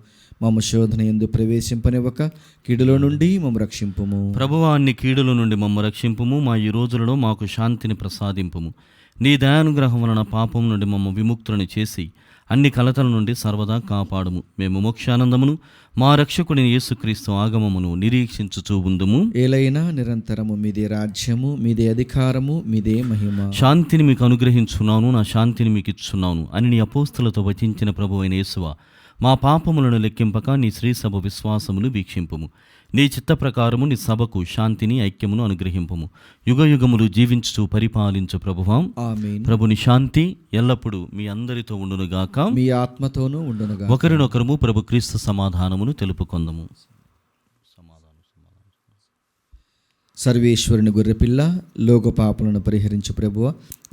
మమ్మ శోధన యందు ప్రవేశింపనివ్వక కీడులో నుండి మమ్మ రక్షింపుము. ప్రభువా, అన్ని కీడుల నుండి మమ్మ రక్షింపుము. మా ఈ రోజులలో మాకు శాంతిని ప్రసాదింపుము. నీ దయానుగ్రహం వలన పాపం నుండి మమ్మ విముక్తులను చేసి అన్ని కలతల నుండి సర్వదా కాపాడుము. మేము మోక్షానందమును మా రక్షకుడిని యేసుక్రీస్తు ఆగమమును నిరీక్షించుచూ ఉందుము. ఏలైనా నిరంతరము మీదే రాజ్యము, మీదే అధికారము, మీదే మహిమ. శాంతిని మీకు అనుగ్రహించున్నాను, నా శాంతిని మీకు ఇచ్చున్నాను అని నీ అపోస్తులతో వచించిన ప్రభువైన యేసువా, మా పాపములను లెక్కింపక నీ శ్రీసభ విశ్వాసమును వీక్షింపుము. నీ చిత్త ప్రకారము నీ సభకు శాంతిని, ఐక్యమును అనుగ్రహింపుము. యుగయుగములు జీవించుచు పరిపాలించు ప్రభువా. ఆమేన్. ప్రభుని శాంతి ఎల్లప్పుడూ మీ అందరితో ఉండునుగాక, మీ ఆత్మతోనూ ఉండునుగాక. ఒకరినొకరము ప్రభు క్రీస్తు సమాధానమును తెలుపుకొందము. సర్వేశ్వరుని గొర్రెపిల్ల, లోక పాపలను పరిహరించు ప్రభువ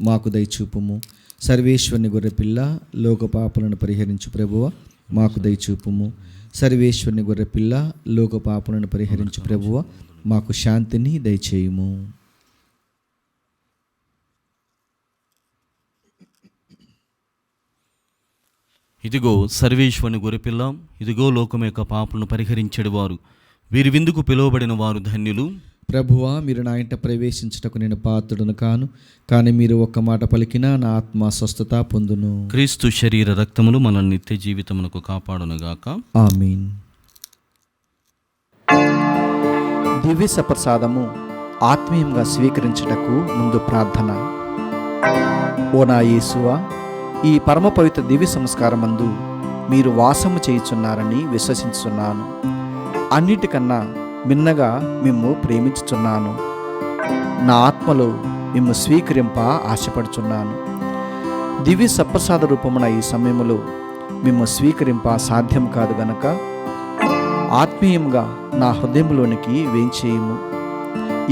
మాకు దయచూపుము. సర్వేశ్వరుని గొర్రెపిల్ల, లోక పాపలను పరిహరించు ప్రభువ మాకు దయచూపుము. సర్వేశ్వరుని గొర్రెపిల్ల, లోక పాపలను పరిహరించు ప్రభువ మాకు శాంతిని దయచేయుము. ఇదిగో సర్వేశ్వరుని గొర్రెపిల్ల, ఇదిగో లోకం యొక్క పాపలను పరిహరించెడు వారు. వీరి విందుకు పిలువబడిన వారు ధన్యులు. ప్రభువా, మీరు నా ఇంట ప్రవేశించుటకు నేను పాత్రుడను కాను, కానీ మీరు ఒక్క మాట పలికినా నా ఆత్మ స్వస్థత పొందును. క్రీస్తు శరీర రక్తములు మనల్ని నిత్య జీవితమునకు కాపాడునుగాక. ఆమీన్. దివ్య సప్రసాదము ఆత్మీయంగా స్వీకరించుటకు ముందు ప్రార్థన. ఓ నా యేసువా, ఈ పరమ పవిత్ర దివ్య సంస్కారమందు మీరు వాసము చేయుచున్నారని విశ్వసించుచున్నాను. అన్నిటికన్నా మిన్నగా మిమ్ము ప్రేమించుచున్నాను. నా ఆత్మలో మిమ్ము స్వీకరింప ఆశపడుచున్నాను. దివ్య సప్రసాద రూపమున ఈ సమయములో మిమ్ము స్వీకరింప సాధ్యం కాదు గనక ఆత్మీయంగా నా హృదయంలోనికి వేంచేయము.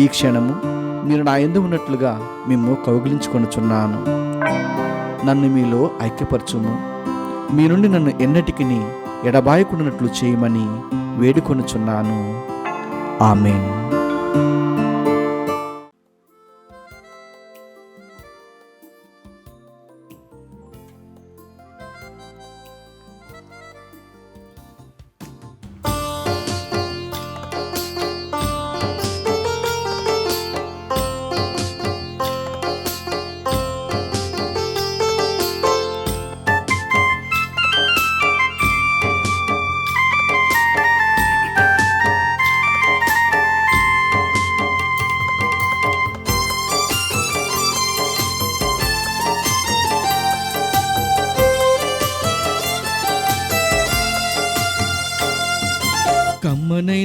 ఈ క్షణము మీరు నా యందు ఉన్నట్లుగా మిమ్ము కౌగిలించుకొనుచున్నాను. నన్ను మీలో ఐక్యపరచుము. మీ నుండి నన్ను ఎన్నటికిని ఎడబాయకుండానట్లు చేయమని వేడుకొనుచున్నాను. ఆమేన్.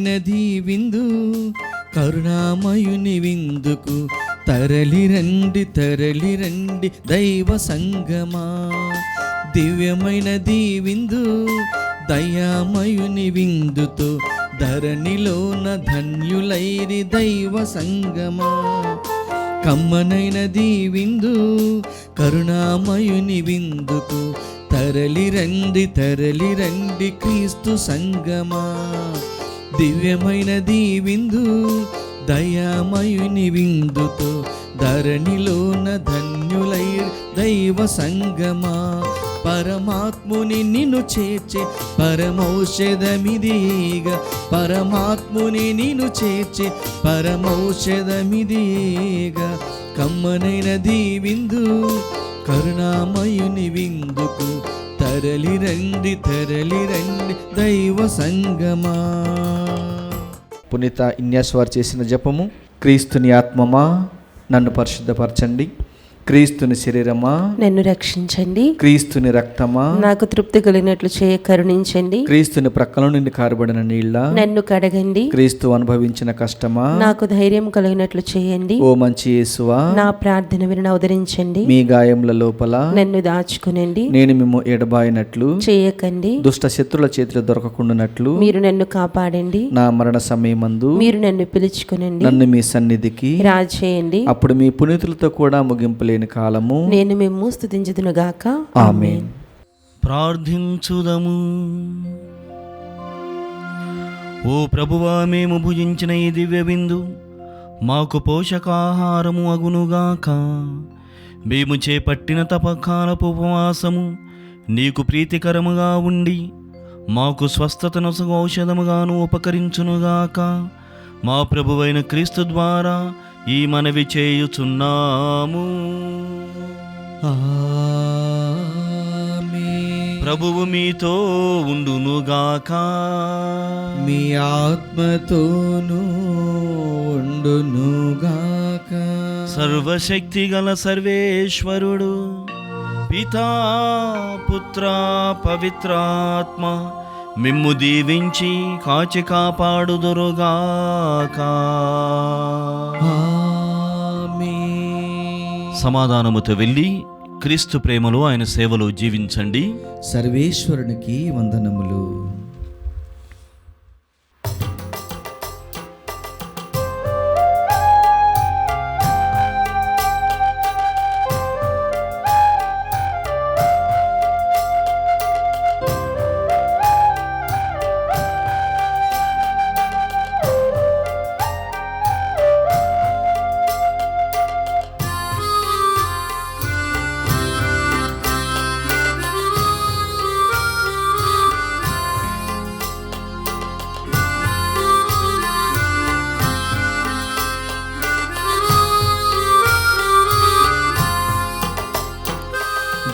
దివ్యమైనది విందు, కరుణామయుని విందుకు తరలిరండి తరలిరండి దైవ సంగమా. దివ్యమైనది విందు, దయామయుని విందుతో ధరణిలోన ధన్యులైరి దైవ సంగమా. కమ్మనైనది విందు, కరుణామయుని విందుకు తరలిరండి తరలిరండి క్రీస్తు సంగమా. దివ్యమైనది విందు, దయామయుని విందుతో ధరణిలోన ధన్యులై దైవ సంగమా. పరమాత్ముని నిన్ను చేర్చే పరమౌషధమిదిగా, పరమాత్ముని నిన్ను చేర్చే పరమౌషధమిదిగా. కమ్మనైనది విందు, కరుణామయుని విందుకు తరలిరండి తరలిరండి దైవ సంగమా. పునీత ఇన్యాస్ వారు చేసిన జపము. క్రీస్తుని ఆత్మమా నన్ను పరిశుద్ధపరచండి, క్రీస్తుని శరీరమా నన్ను రక్షించండి, క్రీస్తుని రక్తమా నాకు తృప్తి కలిగినట్లు చేయ కరుణించండి, క్రీస్తుని ప్రక్కల నుండి కారబడిన నీళ్ళ నన్ను కడగండి, క్రీస్తు అనుభవించిన కష్టమా నాకు ధైర్యం కలిగినట్లు చేయండి, ఓ మంచి యేసువా నా ప్రార్థన విని అవతరించండి, మీ గాయముల లోపల నన్ను దాచుకునండి, నేను మిమ్ము ఎడబాయినట్లు చేయకండి, దుష్ట శత్రుల చేతిలో దొరకకుండానట్లు మీరు నన్ను కాపాడండి, నా మరణ సమయమందు మీరు నన్ను పిలుచుకునండి, నన్ను మీ సన్నిధికి రాజేయండి, అప్పుడు మీ పునీతులతో కూడా ముగింపు లేని కాలము నేను మిమ్ము స్తుతించుదునుగాక. ఆమేన్. ప్రార్థించుదము. ఓ ప్రభువా, మేము భుజించిన ఈ దివ్య విందు మాకు పోషకాహారము అగునుగాక. మేము చేపట్టిన తపకాలపు ఉపవాసము నీకు ప్రీతికరముగా ఉండి మాకు స్వస్థతనొసగు ఔషధముగాను ఉపకరించునుగాక. మా ప్రభువైన క్రీస్తు ద్వారా ఈ మనవి చేయుచున్నాము. ఆమేన్. ప్రభువు మీతో ఉండునుగాక. మీ ఆత్మతోనూ ఉండునుగాక. సర్వశక్తి గల సర్వేశ్వరుడు పితా పుత్ర పవిత్రాత్మ మిమ్ము దీవించి కాచి కాపాడుదురుగాక. ఆమేన్. సమాధానముతో వెళ్ళి క్రీస్తు ప్రేమలో ఆయన సేవలో జీవించండి. సర్వేశ్వరునికి వందనములు.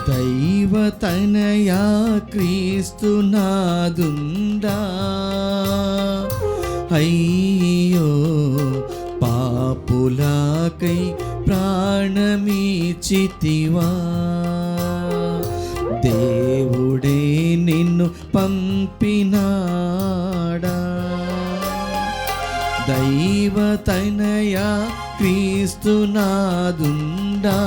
దైవతనయా క్రీస్తు నాదుండా, అయ్యో పాపులాకై ప్రాణమిచ్చితివా. దేవుడే నిన్ను పంపినాడా. దైవతనయా క్రీస్తు నాదుండా,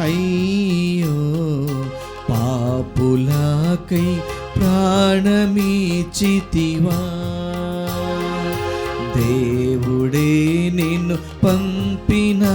అయ్యో పాపులాకై ప్రాణమిచ్చితివా. దేవుడే నిన్ను పంపినాడా.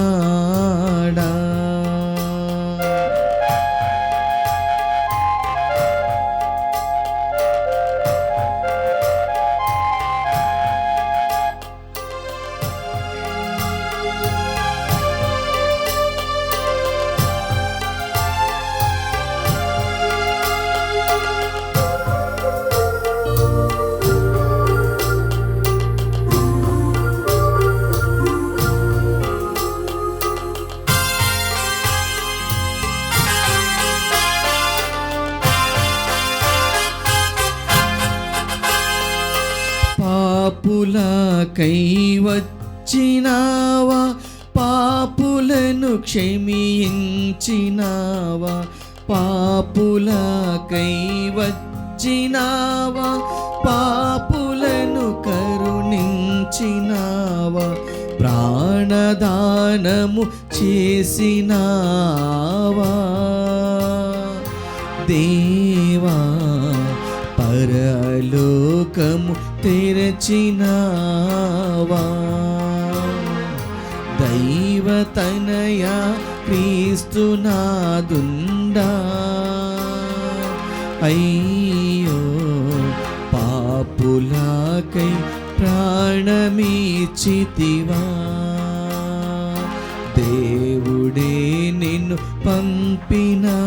పాపులకై వచ్చినావా, పాపులను క్షమించినావా. పాపులకై వచ్చినావా, పాపుల తెచ్చినావా, ప్రాణదానము చేసినావా. దేవా పరలోకము తెరచినావా, దైవతనయ క్రీస్తునాదుండా. అయ్యో పాపులకై ప్రాణమిచ్చితివా, దేవుడే నిన్ను పంపినా